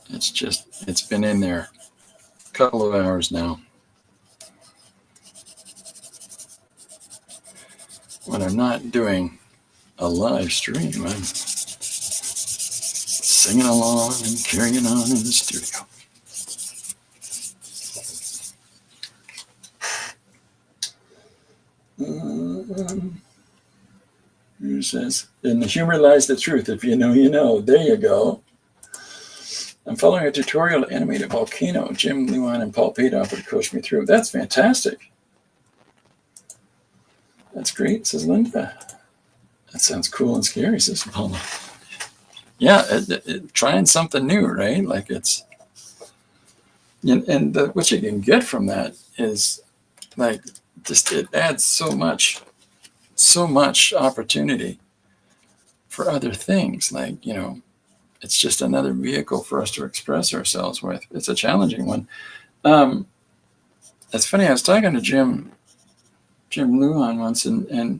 it's been in there a couple of hours now. When I'm not doing a live stream, I'm singing along and carrying on in the studio. Who says, in the humor lies the truth. If you know, you know. There you go. I'm following a tutorial to animate a volcano. Jim Luan and Paul Pate offered to coach me through. That's fantastic. That's great, says Linda. That sounds cool and scary, says Paula. Yeah, trying something new, right? Like it's, and what you can get from that is like just it adds so much opportunity for other things. Like, you know, it's just another vehicle for us to express ourselves with. It's a challenging one. It's funny, I was talking to Jim Luan once, and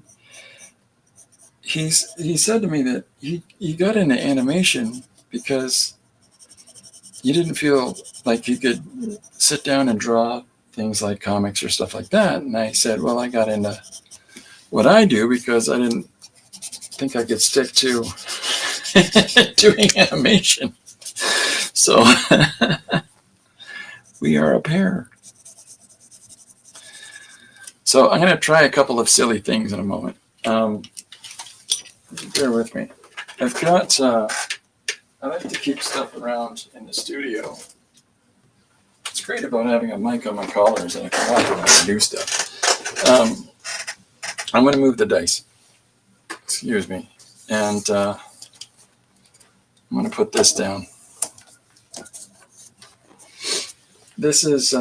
he said to me that he got into animation because you didn't feel like you could sit down and draw things like comics or stuff like that. And I said, well, I got into what I do because I didn't think I could stick to doing animation. So we are a pair. So I'm going to try a couple of silly things in a moment. Bear with me. I've got, I like to keep stuff around in the studio. What's great about having a mic on my collar is that I can walk around and do stuff. I'm going to move the dice. Excuse me. And I'm going to put this down. This is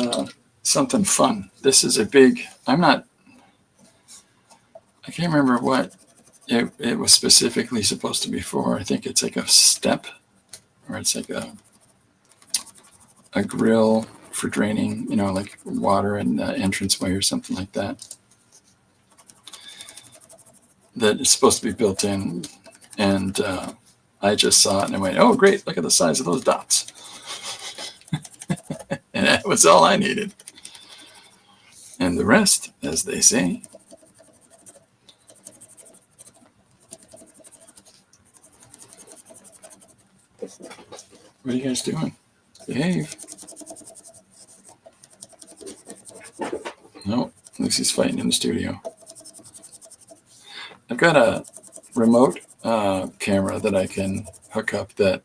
something fun. This is a big, I can't remember what it was specifically supposed to be for. I think it's like a step, or it's like a grill for draining, you know, like water in the entranceway or something like that. That is supposed to be built in, and I just saw it and I went, oh great, look at the size of those dots. And that was all I needed. And the rest, as they say. What are you guys doing? Behave. No, Lucy's fighting in the studio. I've got a remote camera that I can hook up that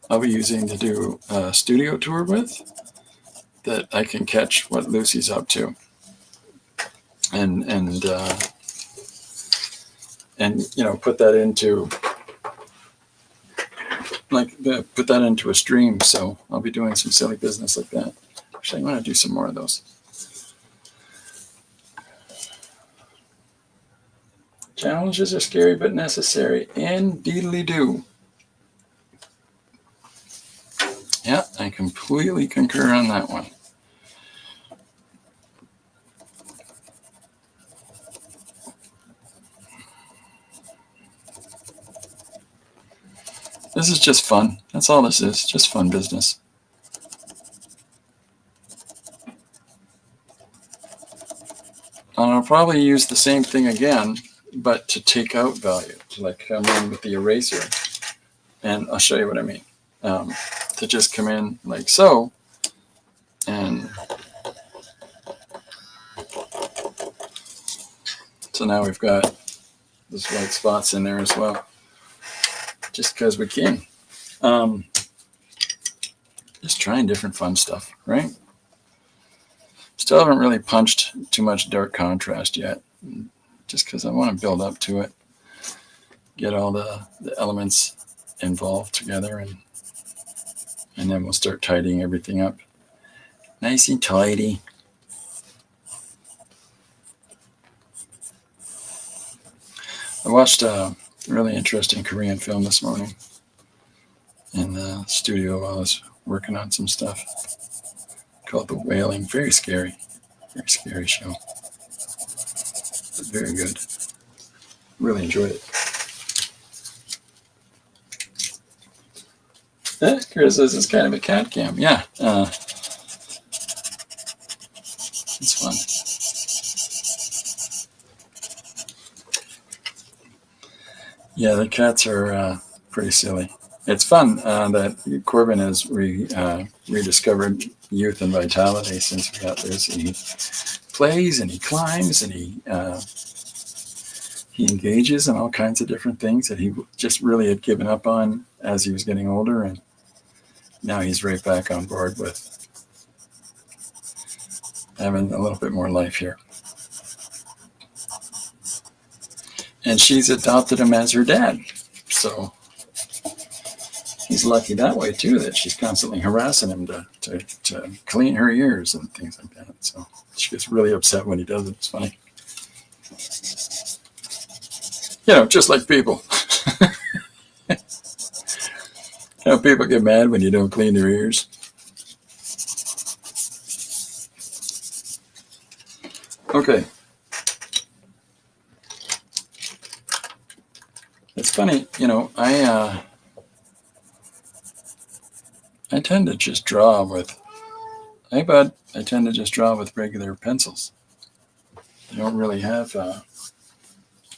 I'll be using to do a studio tour with, that I can catch what Lucy's up to, and you know, put that into a stream. So I'll be doing some silly business like that. Actually, I want to do some more of those. Challenges are scary but necessary. Indeedly do. Yeah, I completely concur on that one. This is just fun. That's all this is. Just fun business. And I'll probably use the same thing again, but to take out value, to like come in with the eraser. And I'll show you what I mean. To just come in like so, and so now we've got those white spots in there as well, just because we can. just trying different fun stuff, right? Still haven't really punched too much dark contrast yet, just because I want to build up to it, get all the elements involved together, and then we'll start tidying everything up. Nice and tidy. I watched a really interesting Korean film this morning in the studio while I was working on some stuff called The Wailing. Very scary show. But very good. Really enjoyed it. Chris says it's kind of a cat cam. Yeah. It's fun. Yeah, the cats are pretty silly. It's fun that Corbin has rediscovered youth and vitality since we got this. He plays and he climbs and he engages in all kinds of different things that he just really had given up on as he was getting older, and now he's right back on board with having a little bit more life here. And she's adopted him as her dad, so he's lucky that way too, that she's constantly harassing him to clean her ears and things like that. So she gets really upset when he does it. It's funny. Just like people. People get mad when you don't clean their ears. Okay. It's funny, I tend to just draw with, hey bud, I tend to just draw with regular pencils. I don't really have a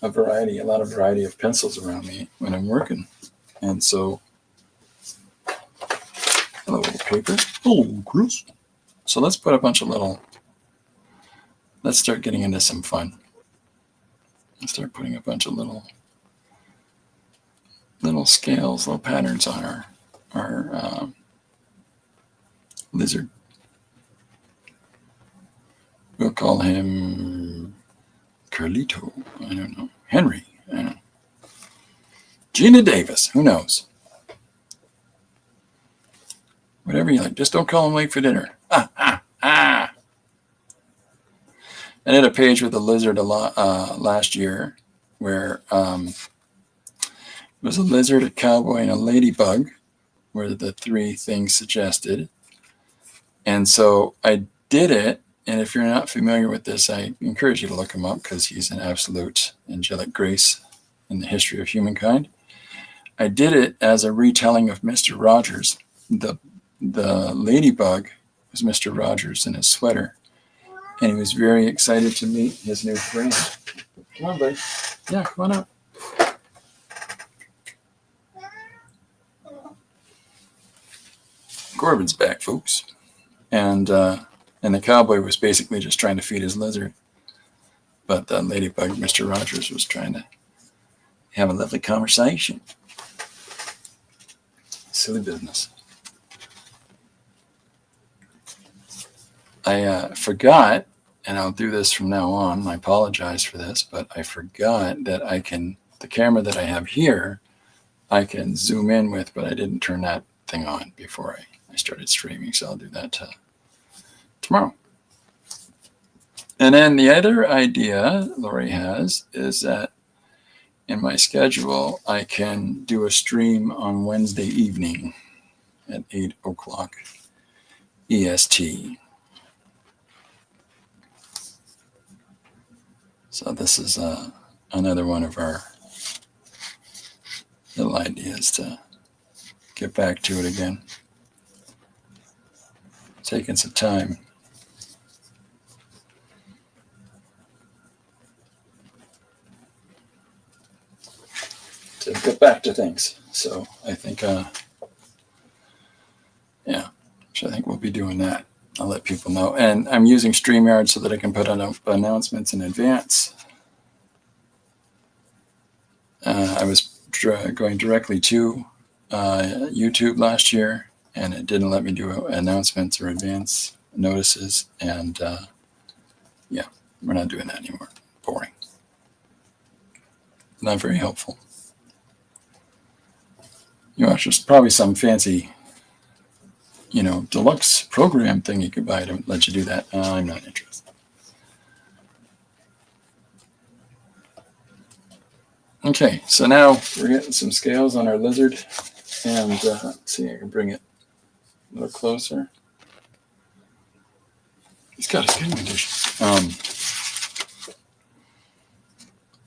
lot of variety of pencils around me when I'm working. And so, hello, paper. Oh, Chris. So let's put a bunch of let's start getting into some fun. Let's start putting a bunch of little scales, little patterns on our lizard. We'll call him Carlito. I don't know. Henry. I don't know. Gina Davis. Who knows? Whatever you like. Just don't call him late for dinner. I did a page with a lizard last year where it was a lizard, a cowboy, and a ladybug were the three things suggested. And so I did it. And if you're not familiar with this, I encourage you to look him up because he's an absolute angelic grace in the history of humankind. I did it as a retelling of Mr. Rogers. The ladybug was Mr. Rogers in his sweater. And he was very excited to meet his new friend. Come on, buddy. Yeah, come on up. Corbin's back, folks. And the cowboy was basically just trying to feed his lizard. But the ladybug, Mr. Rogers, was trying to have a lovely conversation. Silly business. I forgot, and I'll do this from now on. I apologize for this, but I forgot that the camera that I have here, I can zoom in with, but I didn't turn that thing on before I started streaming, so I'll do that tomorrow. And then the other idea Lori has is that in my schedule, I can do a stream on Wednesday evening at 8 o'clock EST. So this is another one of our little ideas to get back to it again. Taking some time. To get back to things. So I think, so I think we'll be doing that. I'll let people know. And I'm using StreamYard so that I can put on announcements in advance. I was going directly to YouTube last year, and it didn't let me do announcements or advance notices. And yeah, we're not doing that anymore. Boring. Not very helpful. You know, it's just probably some fancy, deluxe program thing you could buy to let you do that. I'm not interested. Okay, so now we're getting some scales on our lizard, and let's see, I can bring it a little closer. He's got a skin condition.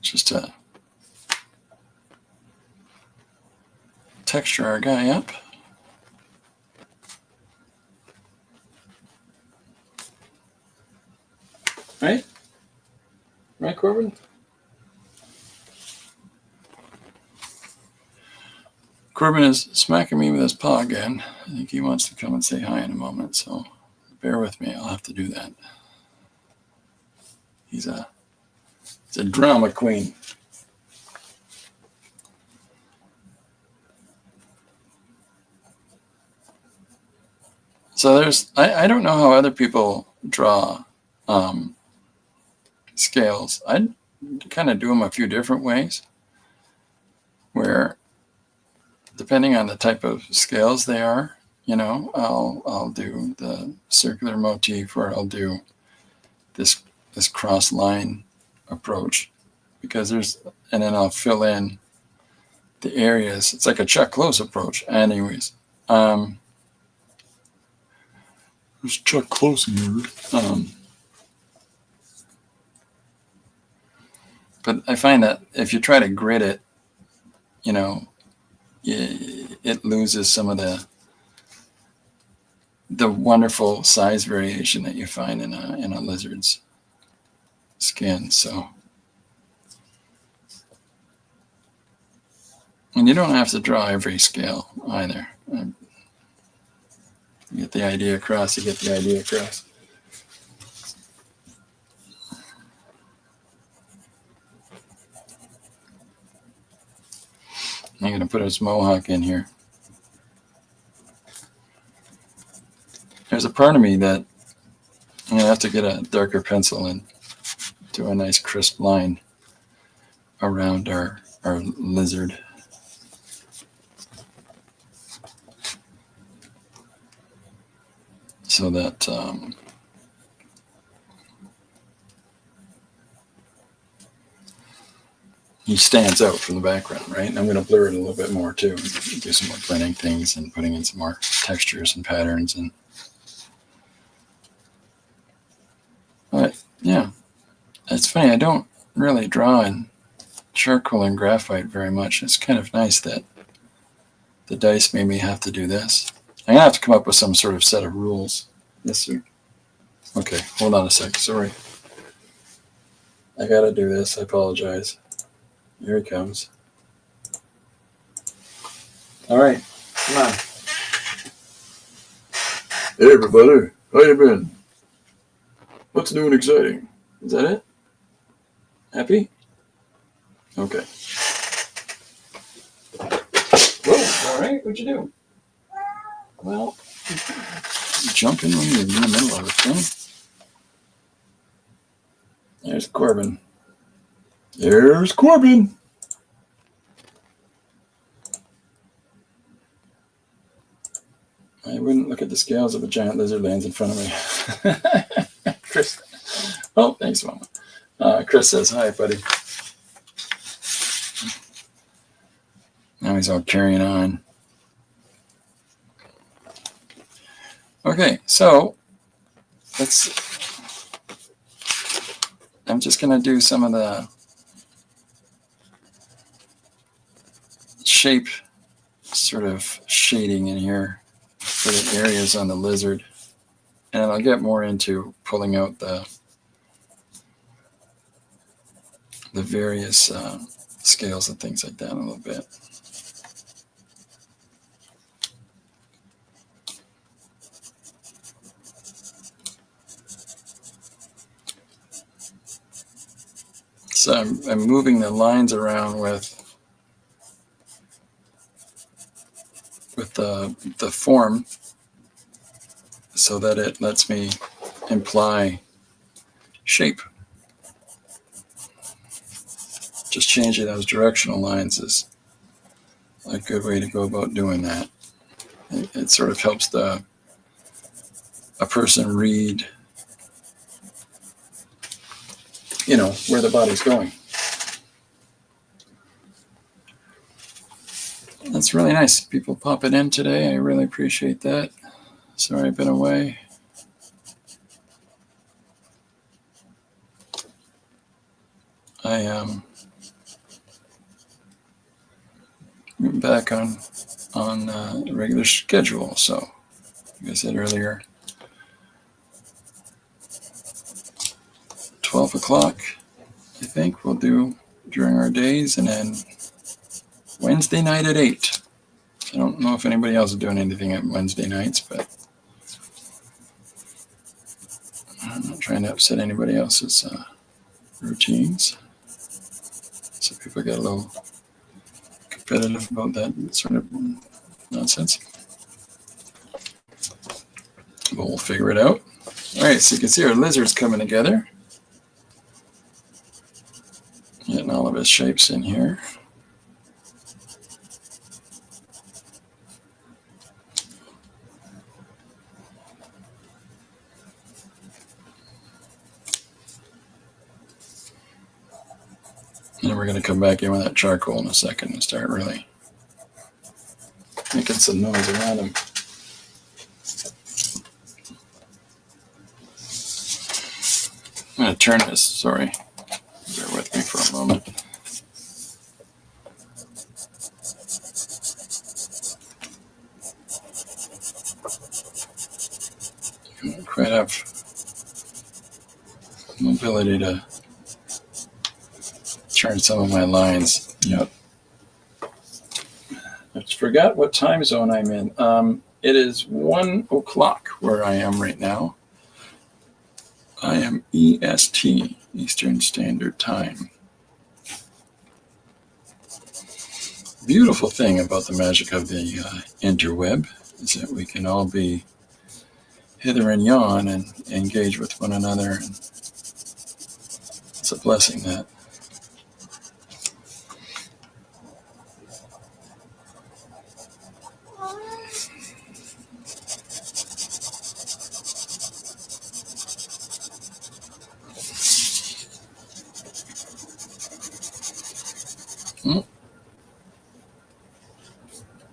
Just to texture our guy up. Right? Right, Corbin? Corbin is smacking me with his paw again. I think he wants to come and say hi in a moment, so bear with me. I'll have to do that. He's a drama queen. So I don't know how other people draw scales. I kind of do them a few different ways, where depending on the type of scales they are, I'll do the circular motif, or I'll do this cross line approach, and then I'll fill in the areas. It's like a Chuck Close approach. Anyways, it's Chuck Close nerd. But I find that if you try to grid it, it loses some of the wonderful size variation that you find in a lizard's skin. So, and you don't have to draw every scale either. You get the idea across. I'm going to put his mohawk in here. There's a part of me that I'm going to have to get a darker pencil and do a nice crisp line around our lizard. So that he stands out from the background, right? And I'm going to blur it a little bit more too, and do some more blending things and putting in some more textures and patterns. But yeah, it's funny. I don't really draw in charcoal and graphite very much. It's kind of nice that the dice made me have to do this. I'm going to have to come up with some sort of set of rules. Yes, sir. Okay, hold on a sec. Sorry. I got to do this. I apologize. Here he comes. All right, come on. Hey, everybody. How you been? What's new and exciting? Is that it? Happy? Okay. Whoa, all right. What'd you do? Well, jump in when you're in the middle of it, thing. There's Corbin. There's Corbin. I wouldn't look at the scales if a giant lizard lands in front of me. Chris. Oh, thanks, Mama. Chris says, hi, buddy. Now he's all carrying on. Okay, so I'm just going to do some of the shape sort of shading in here for the areas on the lizard. And I'll get more into pulling out the various scales and things like that in a little bit. So I'm moving the lines around with the form so that it lets me imply shape. Just changing those directional lines is a good way to go about doing that. It sort of helps a person read, where the body's going. That's really nice. People popping in today. I really appreciate that. Sorry I've been away. I back on regular schedule. So, like I said earlier, 12 o'clock, I think we'll do during our days, and then Wednesday night at 8. I don't know if anybody else is doing anything at Wednesday nights, but I'm not trying to upset anybody else's routines. So people get a little competitive about that sort of nonsense. But we'll figure it out. All right, so you can see our lizard's coming together. Getting all of his shapes in here. And then we're going to come back in with that charcoal in a second and start really making some noise around him. I'm going to turn this, sorry, bear with me for a moment. I don't quite have mobility to turn some of my lines. Yep. I forgot what time zone I'm in. It is 1 o'clock where I am right now. I am EST, Eastern Standard Time. Beautiful thing about the magic of the interweb is that we can all be hither and yon and engage with one another. And it's a blessing, that.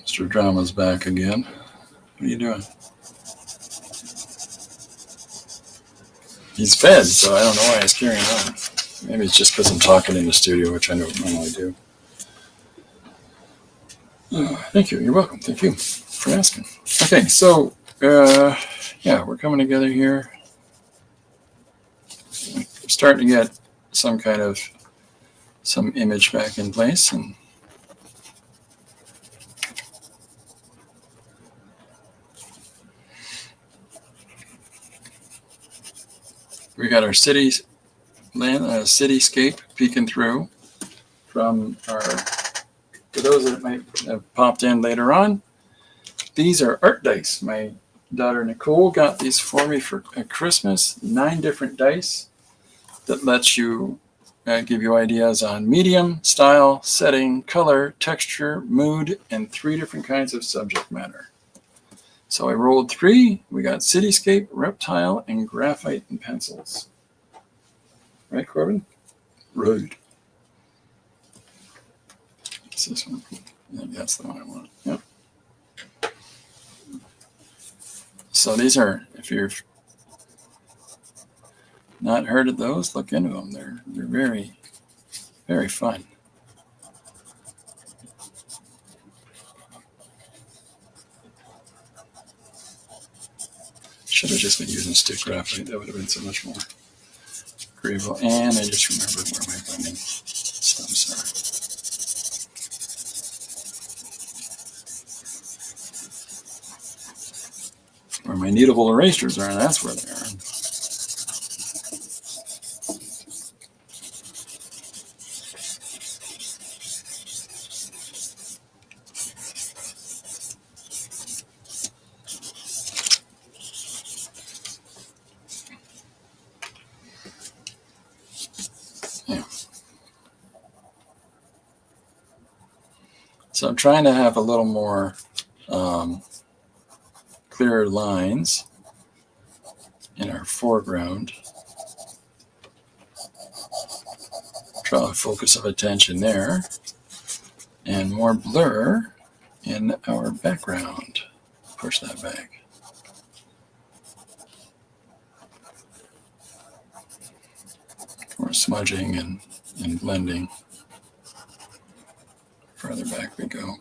Mr. Drama's back again. What are you doing? He's fed, so I don't know why he's carrying on. Maybe it's just because I'm talking in the studio, which I don't normally do. Thank you. You're welcome. Thank you for asking. Okay, so, yeah, we're coming together here. We're starting to get some image back in place, and we got our cityscape peeking through from our, for those that might have popped in later on, these are art dice. My daughter Nicole got these for me for Christmas, 9 different dice that lets you give you ideas on medium, style, setting, color, texture, mood, and 3 different kinds of subject matter. So I rolled 3. We got cityscape, reptile, and graphite and pencils. Right, Corbin? Right. What's this one? I think that's the one I want. Yep. So these are, if you've not heard of those, look into them. They're very, very fun. Should have just been using stick graphite. That would have been so much more agreeable. And I just remembered where my blending stumps are. Where my kneadable erasers are, that's where they are. So I'm trying to have a little more clearer lines in our foreground. Draw a focus of attention there. And more blur in our background. Push that back. More smudging and blending. Further back we go.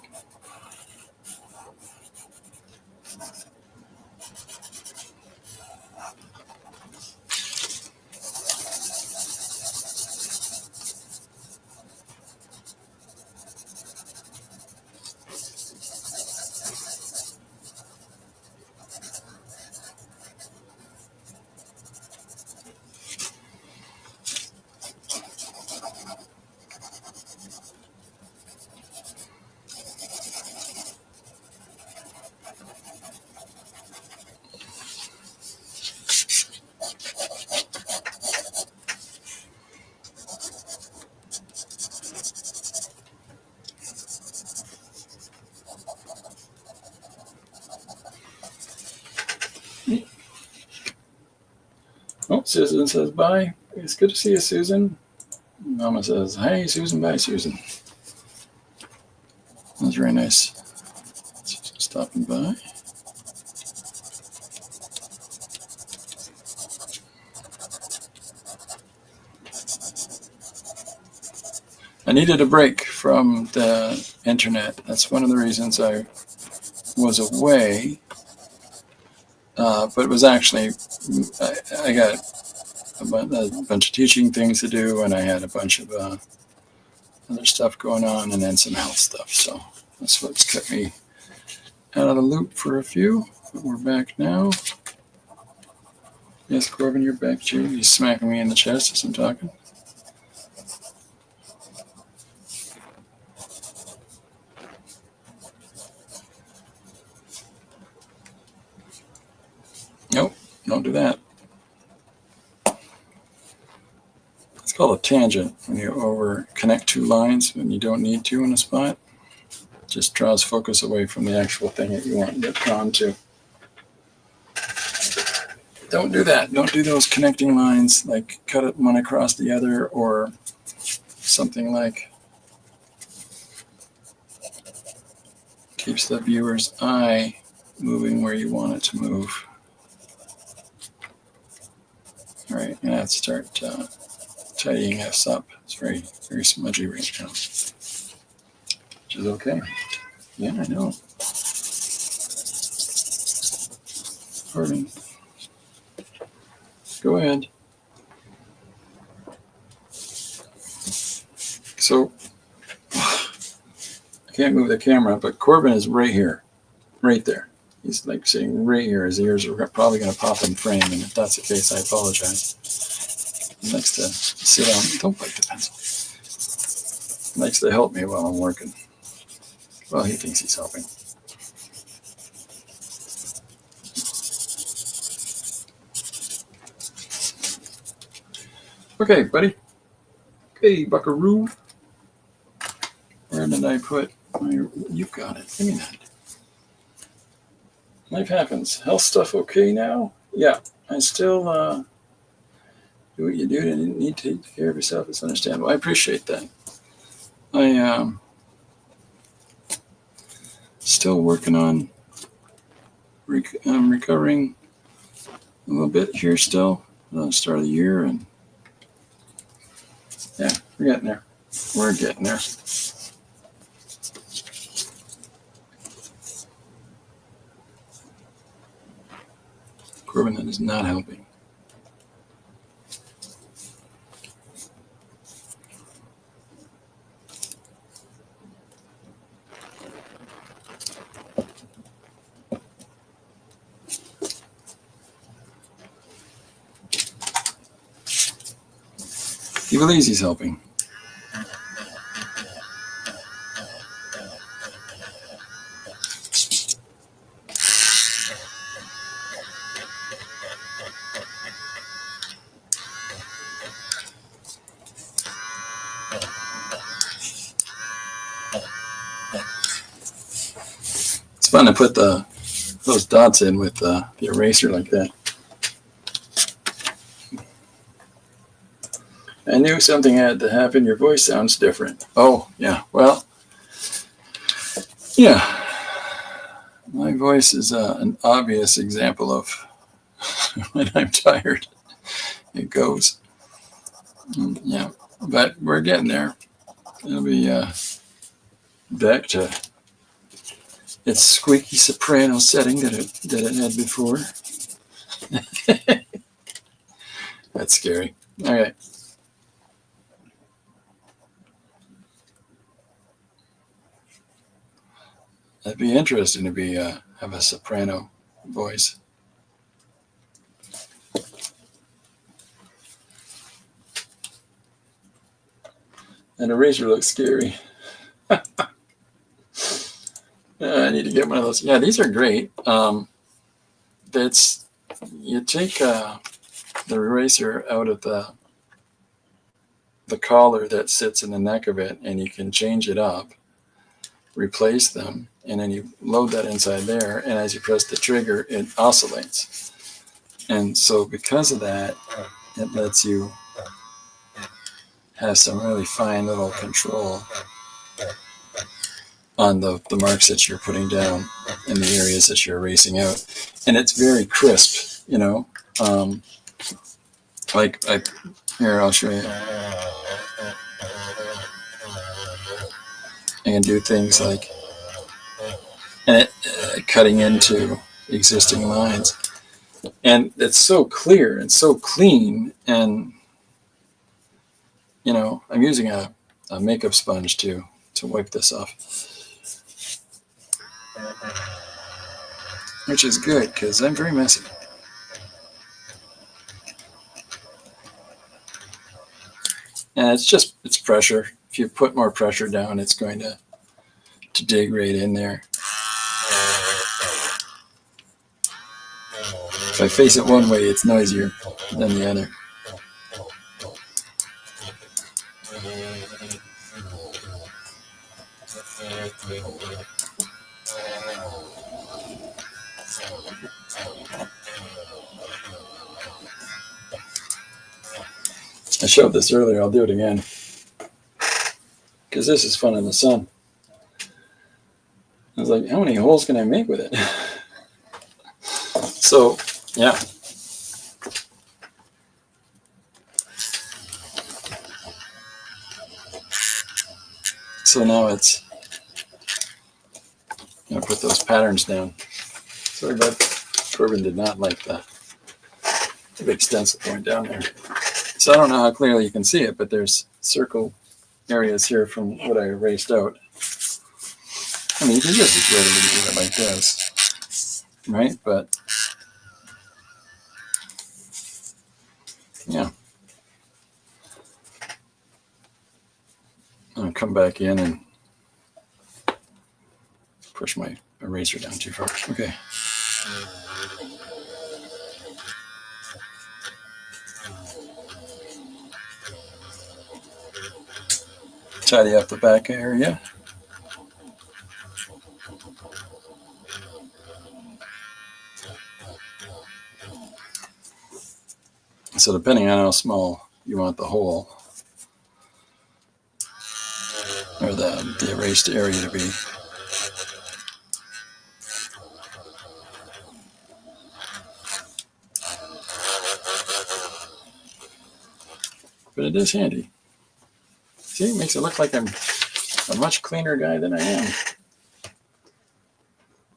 Oh, Susan says bye. It's good to see you, Susan. Mama says, hey, Susan, bye, Susan. That was very nice. Stopping by. I needed a break from the internet. That's one of the reasons I was away. But it was actually, I got a bunch of teaching things to do, and I had a bunch of other stuff going on, and then some health stuff. So that's what's kept me out of the loop for a few. But we're back now. Yes, Corbin, you're back too. He's smacking me in the chest as I'm talking. Nope, don't do that. It's called a tangent when you over connect two lines when you don't need to in a spot. It just draws focus away from the actual thing that you want to get drawn to. Don't do that. Don't do those connecting lines, like cut it one across the other or something like keeps the viewer's eye moving where you want it to move. All right, I'm gonna have to start tidying this up. It's very, very smudgy right now, which is okay. Yeah, I know. Corbin, go ahead. So I can't move the camera, but Corbin is right here, right there. He's like sitting right here. His ears are probably going to pop in frame, and if that's the case, I apologize. He likes to sit on. Don't bite the pencil. He likes to help me while I'm working. Well, he thinks he's helping. Okay, buddy. Hey, buckaroo. Where did I put my... You've got it. Give me that. Life happens. Health stuff okay now? Yeah. I still do what you do and need to take care of yourself. It's understandable. I appreciate that. I still working on recovering a little bit here still. Start of the year, and yeah, we're getting there. We're getting there. Corbin, that is not helping. He believes he's helping. fun to put those dots in with the eraser like that. I knew something had to happen. Your voice sounds different. Oh, yeah. Well, yeah. My voice is an obvious example of when I'm tired. It goes. Yeah. But we're getting there. It'll be back to its squeaky soprano setting that it had before. That's scary. Okay. That'd be interesting to be have a soprano voice. And eraser looks scary. I need to get one of those. Yeah, these are great. That's you take the eraser out of the collar that sits in the neck of it, and you can change it up, replace them, and then you load that inside there, and as you press the trigger, it oscillates. And so because of that, it lets you have some really fine little control on the marks that you're putting down in the areas that you're erasing out. And it's very crisp, you know. Like here, I'll show you. I can do things like cutting into existing lines. And it's so clear and so clean. And, you know, I'm using a makeup sponge to wipe this off. Which is good, because I'm very messy. And it's pressure. If you put more pressure down, it's going to dig right in there. If I face it one way, it's noisier than the other. I showed this earlier. I'll do it again, because this is fun in the sun. I was like, how many holes can I make with it? So, yeah. So now it's going to put those patterns down. Sorry, bud. Corbin did not like the big stencil going down there. So I don't know how clearly you can see it, but there's circle areas here from what I erased out. I mean, you can just as readily do it like this, right? But yeah, I'll come back in and push my eraser down too far. Okay. Tidy up the back area. So depending on how small you want the hole or the erased area to be. But it is handy. See, it makes it look like I'm a much cleaner guy than I am.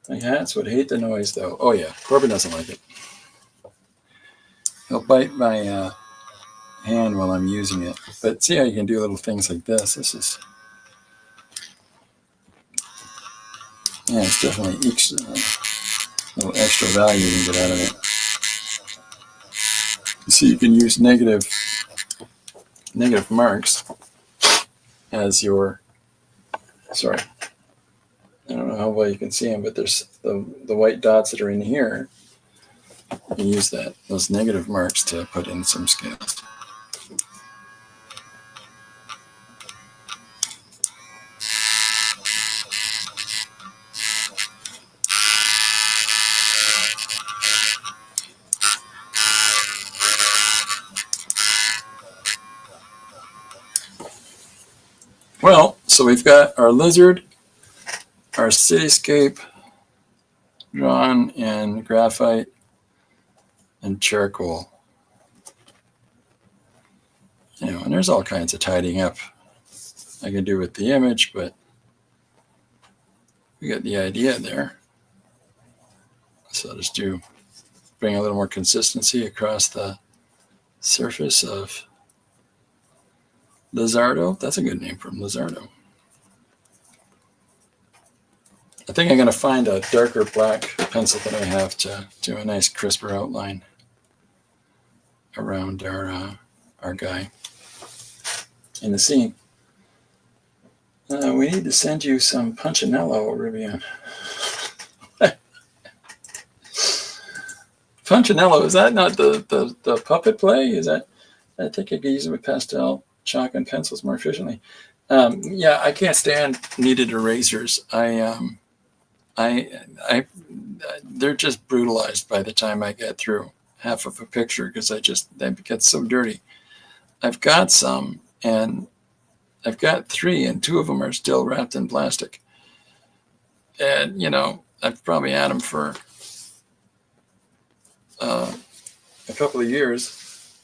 My hats would hate the noise, though. Oh, yeah, Corbin doesn't like it. He'll bite my hand while I'm using it. But see how you can do little things like this? This is... Yeah, it's definitely each little extra value you can get out of it. You see, you can use negative marks as your... Sorry. I don't know how well you can see them, but there's the white dots that are in here. You can use those negative marks to put in some scales. So we've got our lizard, our cityscape drawn in graphite and charcoal. And there's all kinds of tidying up I can do with the image, but we got the idea there. So I'll just bring a little more consistency across the surface of Lizardo. That's a good name for him, Lizardo. I think I'm going to find a darker black pencil that I have to do a nice crisper outline around our guy in the scene. We need to send you some Punchinello, Rivian. Punchinello, is that not the puppet play? Is that? I think I could use it with pastel, chalk, and pencils more efficiently. Yeah, I can't stand kneaded erasers. They're just brutalized by the time I get through half of a picture because they get so dirty. I've got some, and I've got 3, and 2 of them are still wrapped in plastic. And I've probably had them for a couple of years.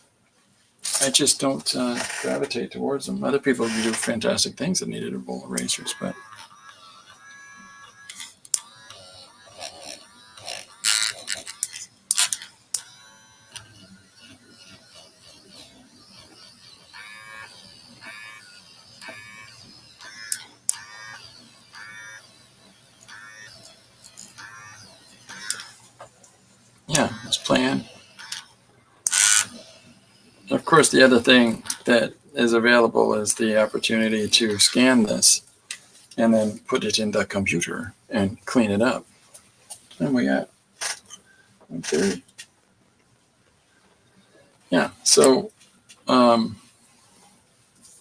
I just don't gravitate towards them. Other people can do fantastic things with kneadable erasers, but yeah, it's playing. And of course, the other thing that is available is the opportunity to scan this and then put it in the computer and clean it up. And we got 130. Yeah, so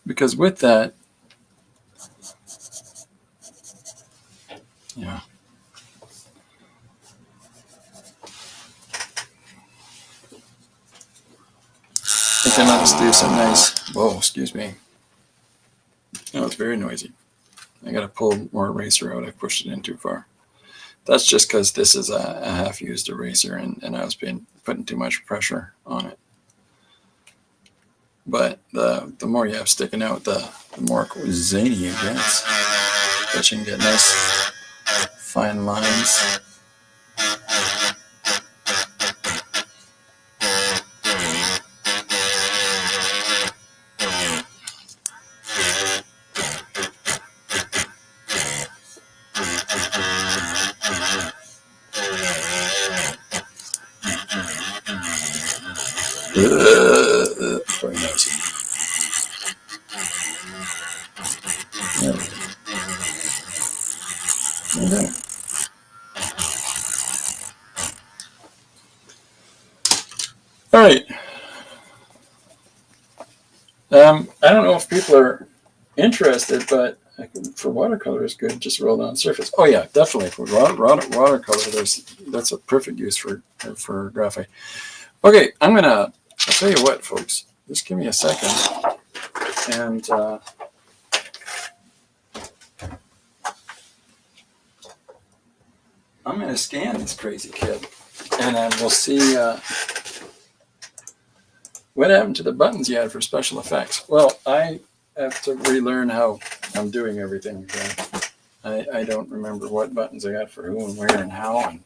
because with that, yeah. I can let us do some nice, whoa, excuse me. Oh, it's very noisy. I got to pull more eraser out. I pushed it in too far. That's just because this is a half-used eraser, and I was putting too much pressure on it. But the more you have sticking out, the more zany it gets. But you can get nice fine lines. Very nice. Okay. All right. I don't know if people are interested, but for watercolor is good. Just roll down the surface. Oh yeah, definitely for watercolor. That's a perfect use for graphite. Okay, I'll tell you what, folks. Just give me a second, and I'm going to scan this crazy kid, and then we'll see what happened to the buttons you had for special effects. Well, I have to relearn how I'm doing everything again. I don't remember what buttons I got for who and where and how,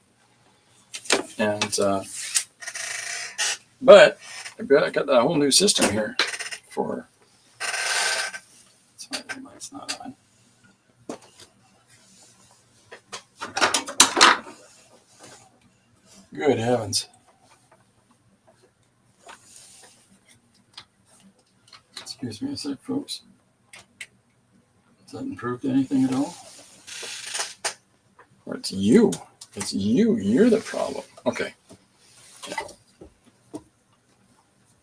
but I got a whole new system here for. Sorry, the light's not on. Good heavens. Excuse me a sec, folks. Has that improved anything at all? Or it's you. It's you. You're the problem. Okay.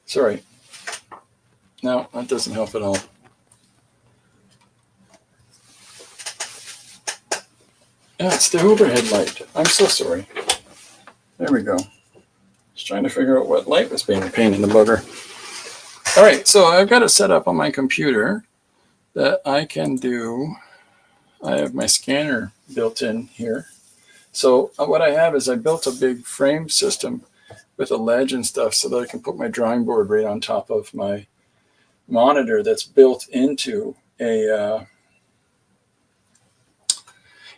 Sorry. No, that doesn't help at all. Yeah, it's the overhead light. I'm so sorry. There we go. Just trying to figure out what light was being a pain in the booger. All right, so I've got it set up on my computer, that I can do, I have my scanner built in here. So what I have is I built a big frame system with a ledge and stuff so that I can put my drawing board right on top of my monitor that's built into a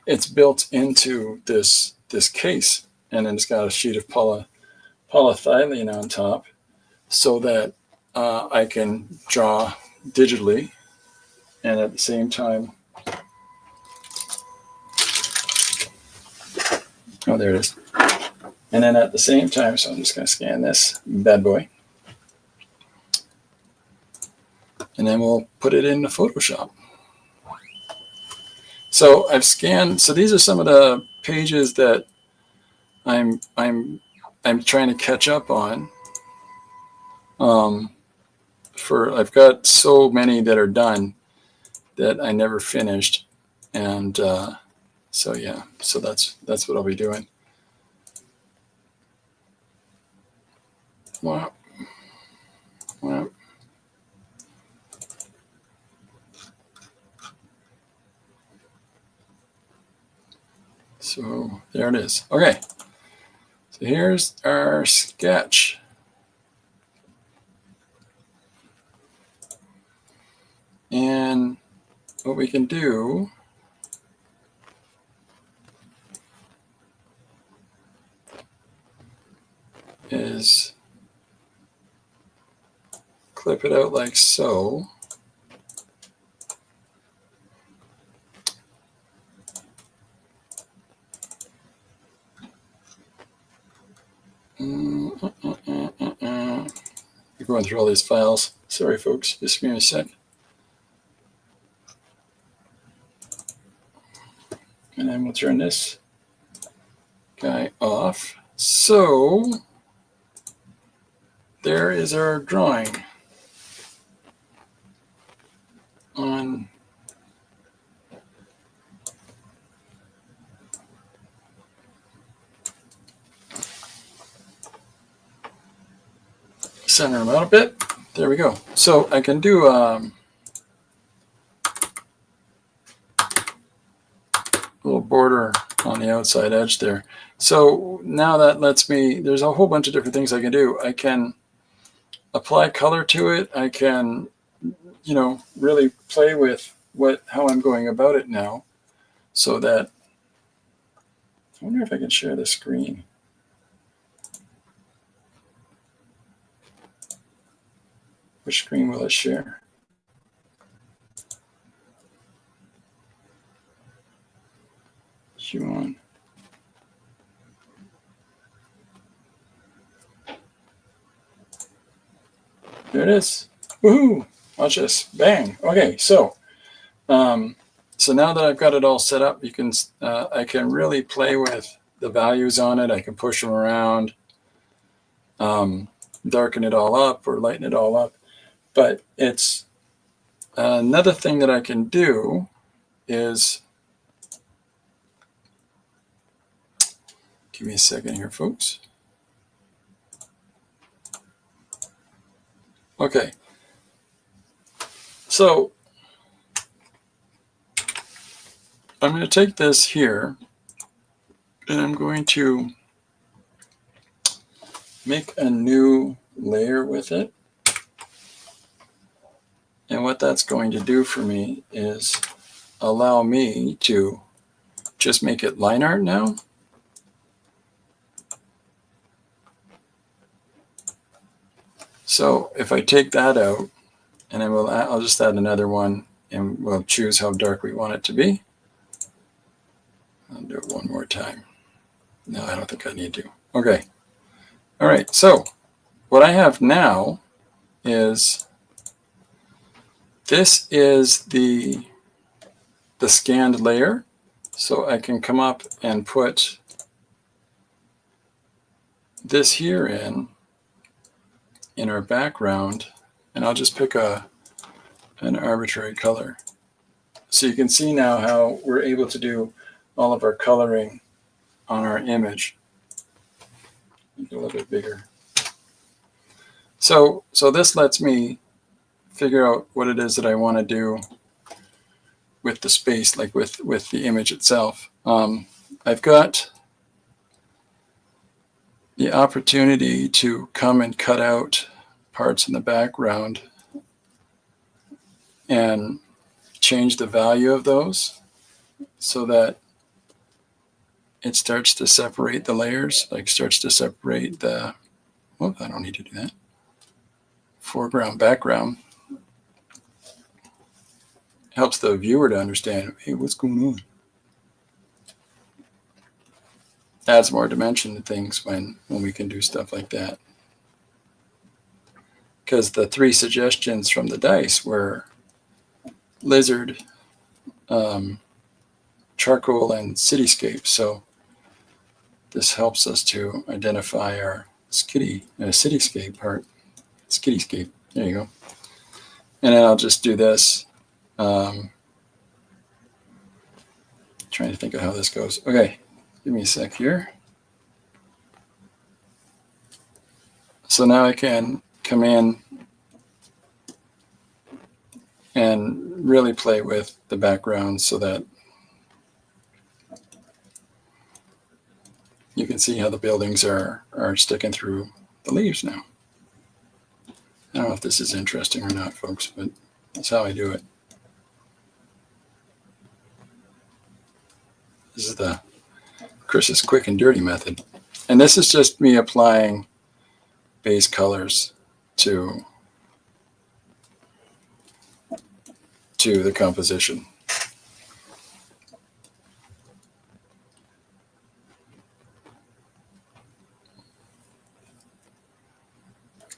it's built into this case, and then it's got a sheet of polyethylene on top so that I can draw digitally, and at the same time, oh, there it is. And then at the same time, so I'm just going to scan this bad boy, and then we'll put it into Photoshop. So I've scanned. So these are some of the pages that I'm trying to catch up on. I've got so many that are done that I never finished, and so yeah. So that's what I'll be doing. Wow. Wow. So there it is. Okay. So here's our sketch. And what we can do is clip it out like so. We're going through all these files. Sorry, folks. Just give me a sec. And then we'll turn this guy off. So there is our drawing on center them out a bit. There we go. So I can do a little border on the outside edge there. So now that lets me, there's a whole bunch of different things I can do. I can apply color to it. I can, really play with how I'm going about it now, so that, I wonder if I can share the screen. Which screen will it share? Q1. There it is. Woohoo! Watch this. Bang. Okay, so now that I've got it all set up, I can really play with the values on it. I can push them around, darken it all up or lighten it all up. But it's another thing that I can do is, give me a second here, folks. Okay. So I'm going to take this here and I'm going to make a new layer with it. And what that's going to do for me is allow me to just make it line art now. So if I take that out, and I'll just add another one, and we'll choose how dark we want it to be. I'll do it one more time. No, I don't think I need to. Okay. All right. So what I have now is, this is the scanned layer. So I can come up and put this here in our background, and I'll just pick an arbitrary color. So you can see now how we're able to do all of our coloring on our image. Make it a little bit bigger. So this lets me figure out what it is that I want to do with the space, like with the image itself. I've got the opportunity to come and cut out parts in the background and change the value of those so that it starts to separate the layers, like starts to separate the, oh, I don't need to do that. Foreground, background. Helps the viewer to understand, hey, what's going on? Adds more dimension to things when we can do stuff like that. Because the 3 suggestions from the dice were lizard, charcoal, and cityscape. So this helps us to identify our cityscape part. Cityscape. There you go. And then I'll just do this. Trying to think of how this goes. Okay, give me a sec here. So now I can come in and really play with the background so that you can see how the buildings are sticking through the leaves now. I don't know if this is interesting or not, folks, but that's how I do it. This is the Chris's quick and dirty method. And this is just me applying base colors to the composition.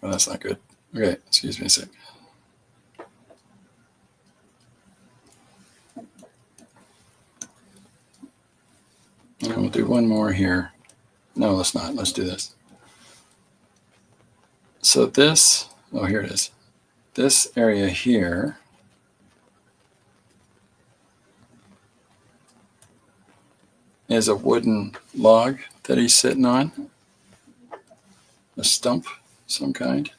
Oh, that's not good. Okay, excuse me a sec. And we'll do one more here. No, let's not. Let's do this. So this, oh, here it is. This area here is a wooden log that he's sitting on, a stump, some kind.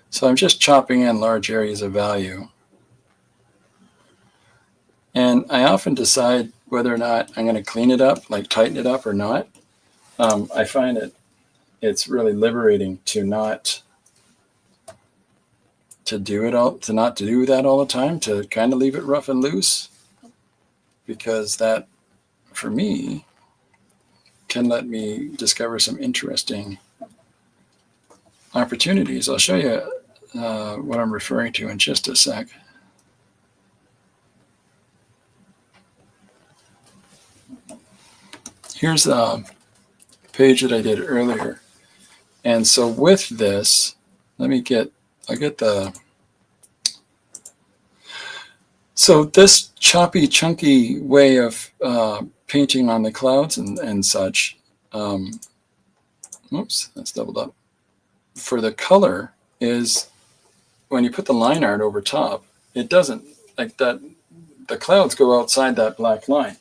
So I'm just chopping in large areas of value. And I often decide whether or not I'm going to clean it up, like tighten it up or not. I find it's really liberating to not do that all the time, to kind of leave it rough and loose, because that, for me, can let me discover some interesting opportunities. I'll show you what I'm referring to in just a sec. Here's a page that I did earlier. And so with this, so this choppy, chunky way of painting on the clouds and such, oops, that's doubled up. For the color is when you put the line art over top, it doesn't, like that, the clouds go outside that black line.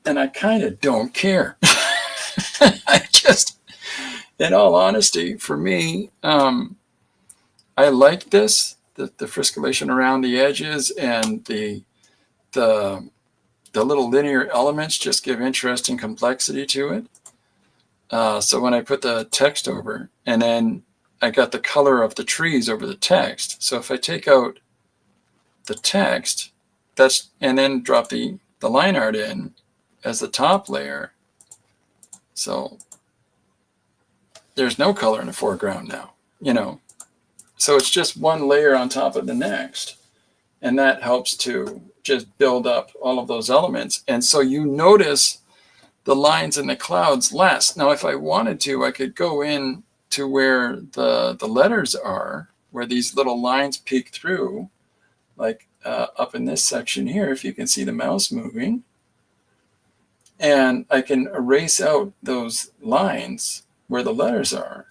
And I kind of don't care. I just, in all honesty, for me, I like this, the friscolation around the edges, and the little linear elements just give interest and complexity to it. So when I put the text over, and then I got the color of the trees over the text. So if I take out the text, and then drop the line art in as the top layer, so there's no color in the foreground now, So it's just one layer on top of the next. And that helps to just build up all of those elements. And so you notice the lines in the clouds less. Now, if I wanted to, I could go in to where the letters are, where these little lines peek through, like up in this section here, if you can see the mouse moving. And I can erase out those lines where the letters are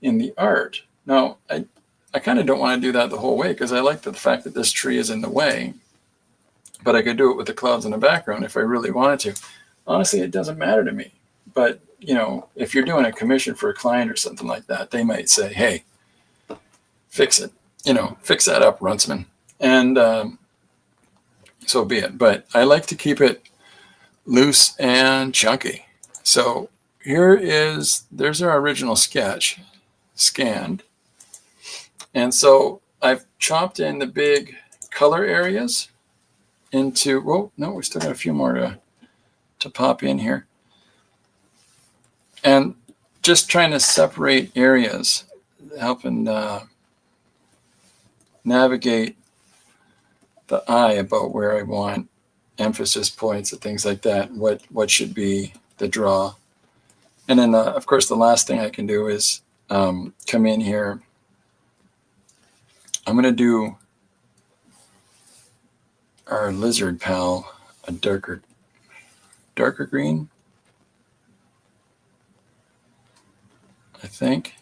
in the art. Now, I kind of don't want to do that the whole way, because I like the fact that this tree is in the way. But I could do it with the clouds in the background if I really wanted to. Honestly, it doesn't matter to me. But, if you're doing a commission for a client or something like that, they might say, hey, fix it. Fix that up, Runtsman. And so be it. But I like to keep it loose and chunky. So there's our original sketch scanned. And so I've chopped in the big color areas into, well, no, we still got a few more to pop in here. And just trying to separate areas, helping navigate the eye about where I want emphasis points and things like that, what should be the draw. And then, of course, the last thing I can do is come in here. I'm going to do our lizard pal a darker green, I think.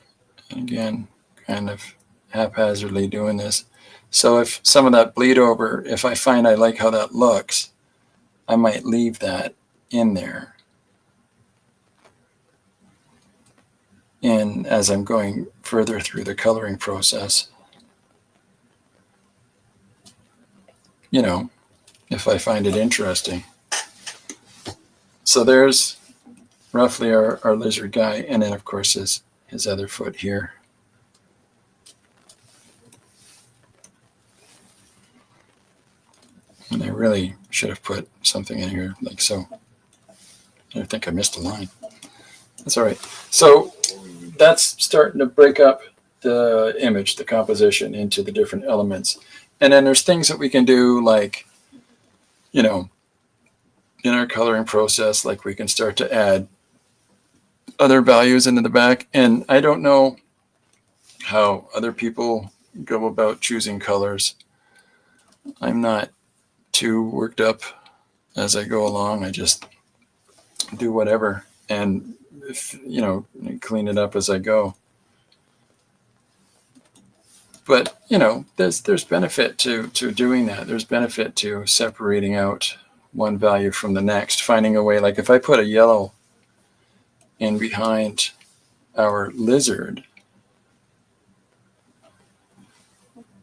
And again, kind of haphazardly doing this. So if some of that bleed over, if I find I like how that looks, I might leave that in there. And as I'm going further through the coloring process, you know, if I find it interesting. So there's roughly our lizard guy, and then of course his other foot here. And I really should have put something in here like so. I think I missed a line. That's all right. So that's starting to break up the image, the composition, into the different elements. And then there's things that we can do, like, you know, in our coloring process, like we can start to add other values into the back. And I don't know how other people go about choosing colors. I'm not too worked up as I go along. I just do whatever, and you know, clean it up as I go. But you know, there's benefit to doing that. There's benefit to separating out one value from the next, finding a way. Like if I put a yellow in behind our lizard,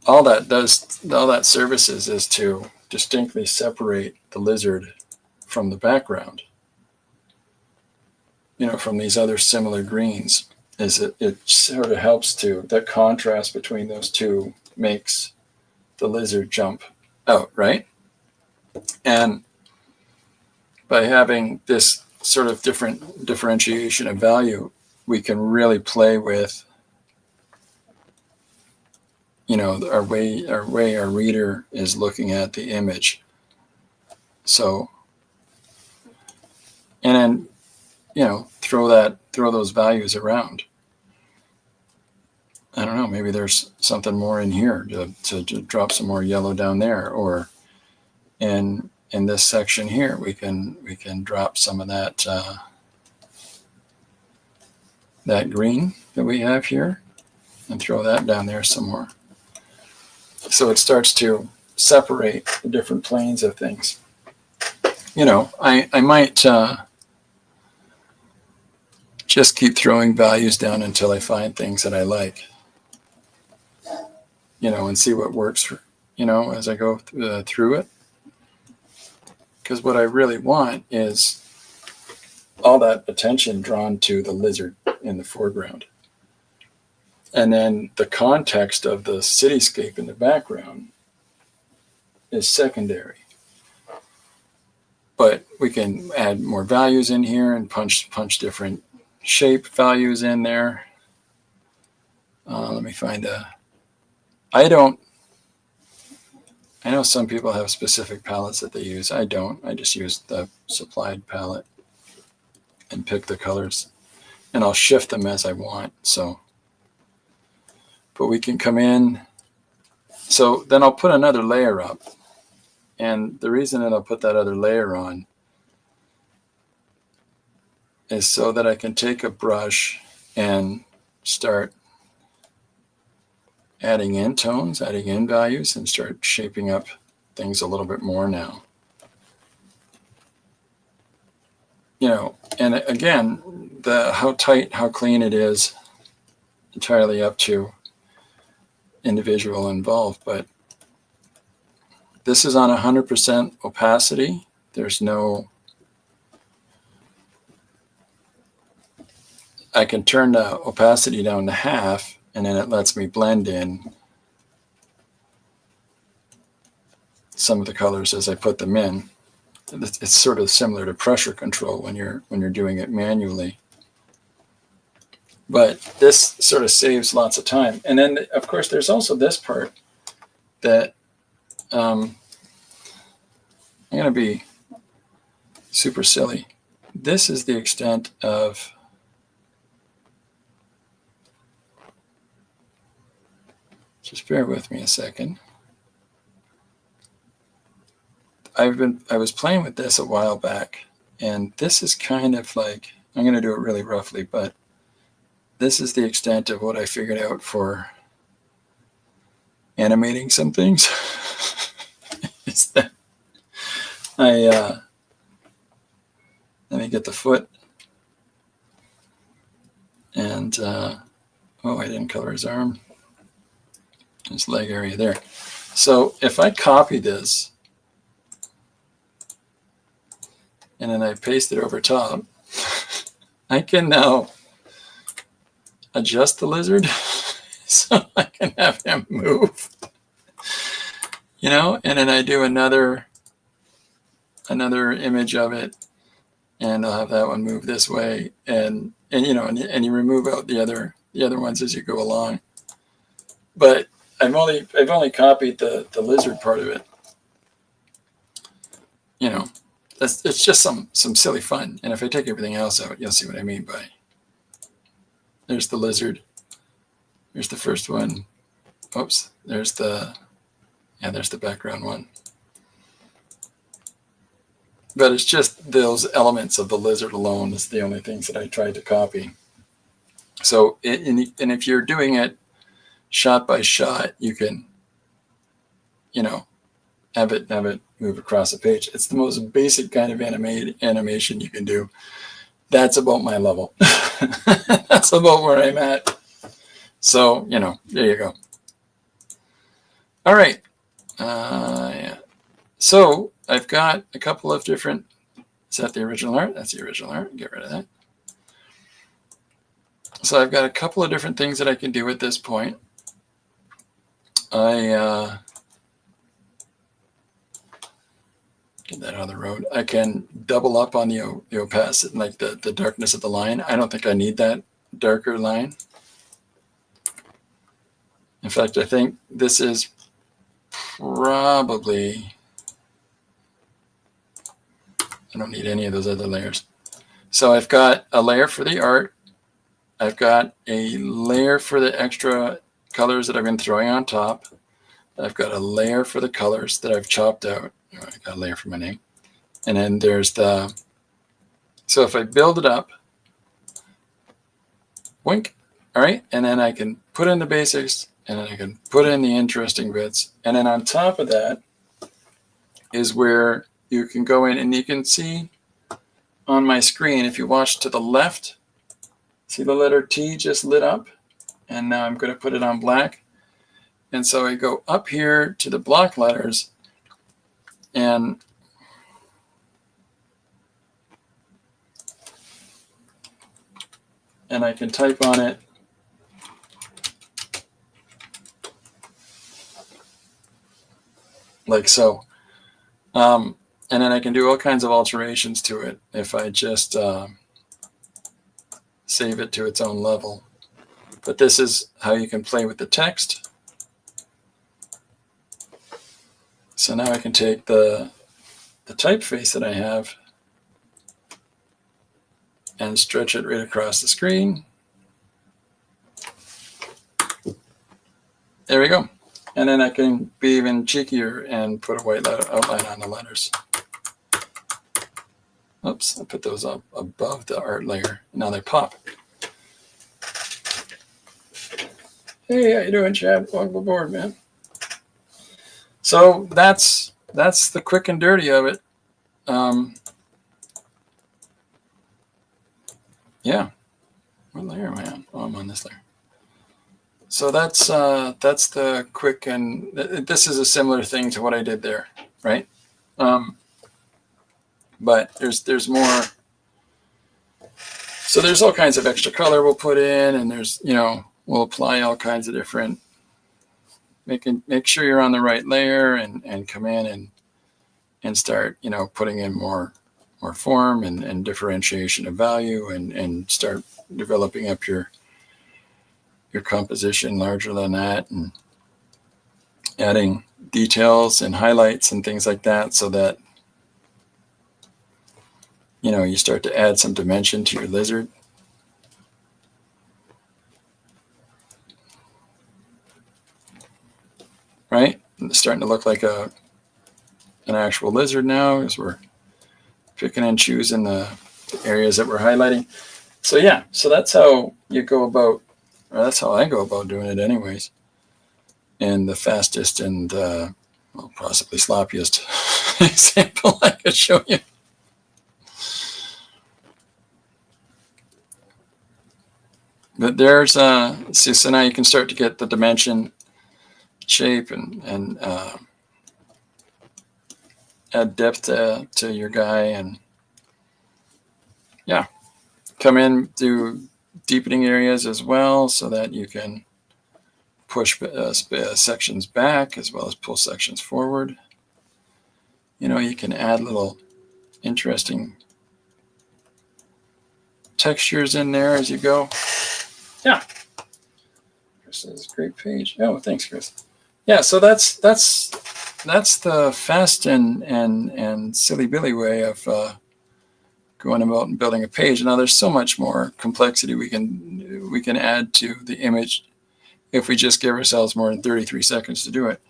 all that services is to distinctly separate the lizard from the background, you know, from these other similar greens. Is it sort of helps to, that contrast between those two makes the lizard jump out, right? And by having this sort of different differentiation of value, we can really play with, you know, our way our reader is looking at the image. So, and then, you know, throw those values around. I don't know, maybe there's something more in here to drop some more yellow down there, or in this section here, we can drop some of that that green that we have here and throw that down there some more. So it starts to separate the different planes of things. You know, I might just keep throwing values down until I find things that I like, you know, and see what works for, you know, as I go through it. Because what I really want is all that attention drawn to the lizard in the foreground. And then the context of the cityscape in the background is secondary. But we can add more values in here and punch different shape values in there. Let me find I know some people have specific palettes that they use. I don't. I just use the supplied palette and pick the colors, and I'll shift them as I want. So, but we can come in. So then I'll put another layer up. And the reason that I'll put that other layer on is so that I can take a brush and start adding in tones, adding in values, and start shaping up things a little bit more now. You know, and again, how tight, how clean it is, entirely up to individual involved. But this is on 100% opacity. There's no, I can turn the opacity down to half, and then it lets me blend in some of the colors as I put them in. It's sort of similar to pressure control when you're doing it manually. But this sort of saves lots of time. And then, of course, there's also this part that I'm going to be super silly. This is the extent of just bear with me a second. I was playing with this a while back, and this is kind of like, I'm going to do it really roughly, but this is the extent of what I figured out for animating some things. Is that let me get the foot, and oh, I didn't color his arm, his leg area there. So if I copy this and then I paste it over top, I can now adjust the lizard so I can have him move, you know, and then I do another image of it, and I'll have that one move this way, and you know, and you remove out the other ones as you go along. But I've only copied the lizard part of it. You know, it's just some silly fun. And if I take everything else out, you'll see what I mean by. There's the lizard. There's the first one. Oops. There's the background one. But it's just those elements of the lizard alone is the only things that I tried to copy. So, and if you're doing it shot by shot, you can, you know, have it move across a page. It's the most basic kind of animation you can do. That's about my level. That's about where I'm at. So, you know, there you go. All right. Yeah. So I've got a couple of different, is that the original art? That's the original art. Get rid of that. So I've got a couple of different things that I can do at this point. Get that on the road. I can double up on the opacity, like the darkness of the line. I don't think I need that darker line. In fact, I think this is probably, I don't need any of those other layers. So I've got a layer for the art. I've got a layer for the extra colors that I've been throwing on top. I've got a layer for the colors that I've chopped out. I got a layer for my name. And then there's the, so if I build it up, wink, all right, and then I can put in the basics, and then I can put in the interesting bits. And then on top of that is where you can go in and you can see on my screen, if you watch to the left, see the letter T just lit up? And now I'm going to put it on black. And so I go up here to the block letters, and I can type on it like so. And then I can do all kinds of alterations to it if I just save it to its own level. But this is how you can play with the text. So now I can take the typeface that I have and stretch it right across the screen. There we go. And then I can be even cheekier and put a white outline on the letters. Oops, I put those up above the art layer. Now they pop. Hey, how you doing, Chad? Welcome aboard, man. So that's the quick and dirty of it. Yeah. What layer am I on? Oh, I'm on this layer. So that's the quick, and this is a similar thing to what I did there, right? But there's more. So there's all kinds of extra color we'll put in, and there's, we'll apply all kinds of different, make sure you're on the right layer, and come in and start, putting in more form and differentiation of value, and start developing up your composition larger than that, and adding details and highlights and things like that, so that you start to add some dimension to your lizard. Right? It's starting to look like an actual lizard now, as we're picking and choosing the areas that we're highlighting. So yeah, so that's how you go about, or that's how I go about doing it anyways. And the fastest and possibly sloppiest example I could show you. But there's so now you can start to get the dimension, shape, and add depth to your guy, and yeah, come in through deepening areas as well, so that you can push sections back as well as pull sections forward. You can add little interesting textures in there as you go. Yeah. Chris says, great page. Oh, thanks, Chris. Yeah, so that's the fast and silly Billy way of going about and building a page. Now there's so much more complexity we can add to the image if we just give ourselves more than 33 seconds to do it.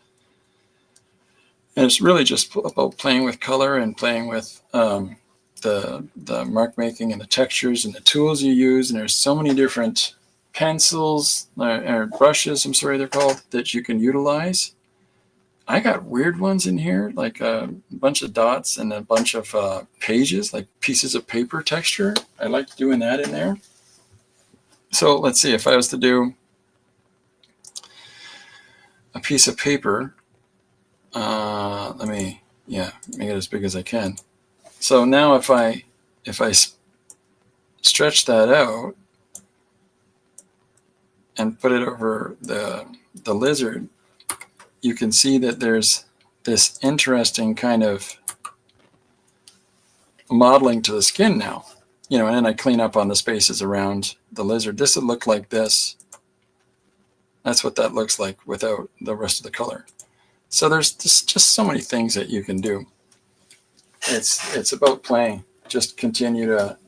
And it's really just about playing with color and playing with the mark making and the textures and the tools you use. And there's so many different pencils or brushes, I'm sorry they're called, that you can utilize. I got weird ones in here, like a bunch of dots and a bunch of pages, like pieces of paper texture. I like doing that in there. So let's see, if I was to do a piece of paper, let me make it as big as I can. So now if I stretch that out and put it over the lizard, you can see that there's this interesting kind of modeling to the skin now, and then I clean up on the spaces around the lizard. This would look like this. That's what that looks like without the rest of the color. So there's just so many things that you can do. It's about playing. Just continue to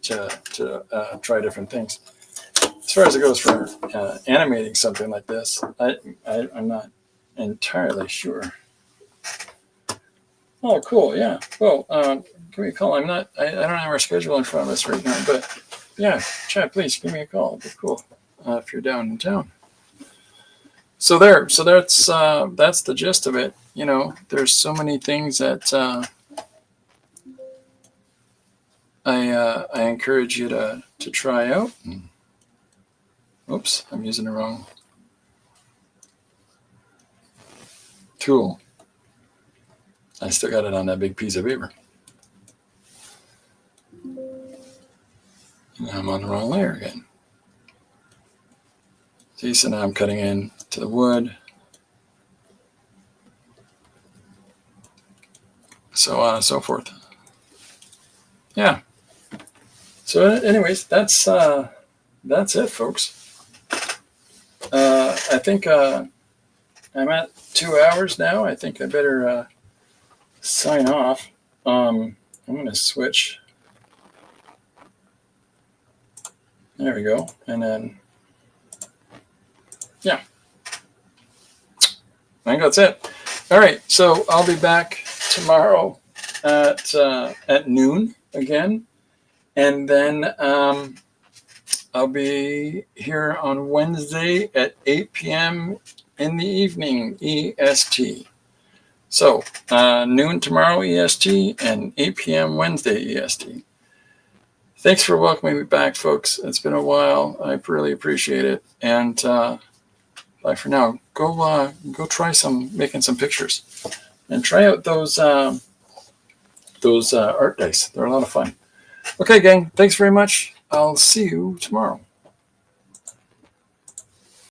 try different things. As far as it goes for animating something like this, I'm not entirely sure. Oh, cool. Yeah. Well, give me a call. I don't have our schedule in front of us right now, but yeah, Chad, please give me a call. It'd be cool if you're down in town. So that's the gist of it. There's so many things that I encourage you to try out. Oops, I'm using the wrong tool. I still got it on that big piece of paper. And I'm on the wrong layer again. See, so now I'm cutting in to the wood. So on and so forth. Yeah. So anyways, that's it, folks. I think I'm at 2 hours now. I think I better sign off. I'm going to switch. There we go. And then, yeah. I think that's it. All right. So I'll be back tomorrow at noon again. And then I'll be here on Wednesday at 8 p.m. in the evening, EST. So noon tomorrow, EST, and 8 p.m. Wednesday, EST. Thanks for welcoming me back, folks. It's been a while. I really appreciate it. And bye bye for now. Go try making some pictures, and try out those art dice. They're a lot of fun. Okay, gang. Thanks very much. I'll see you tomorrow.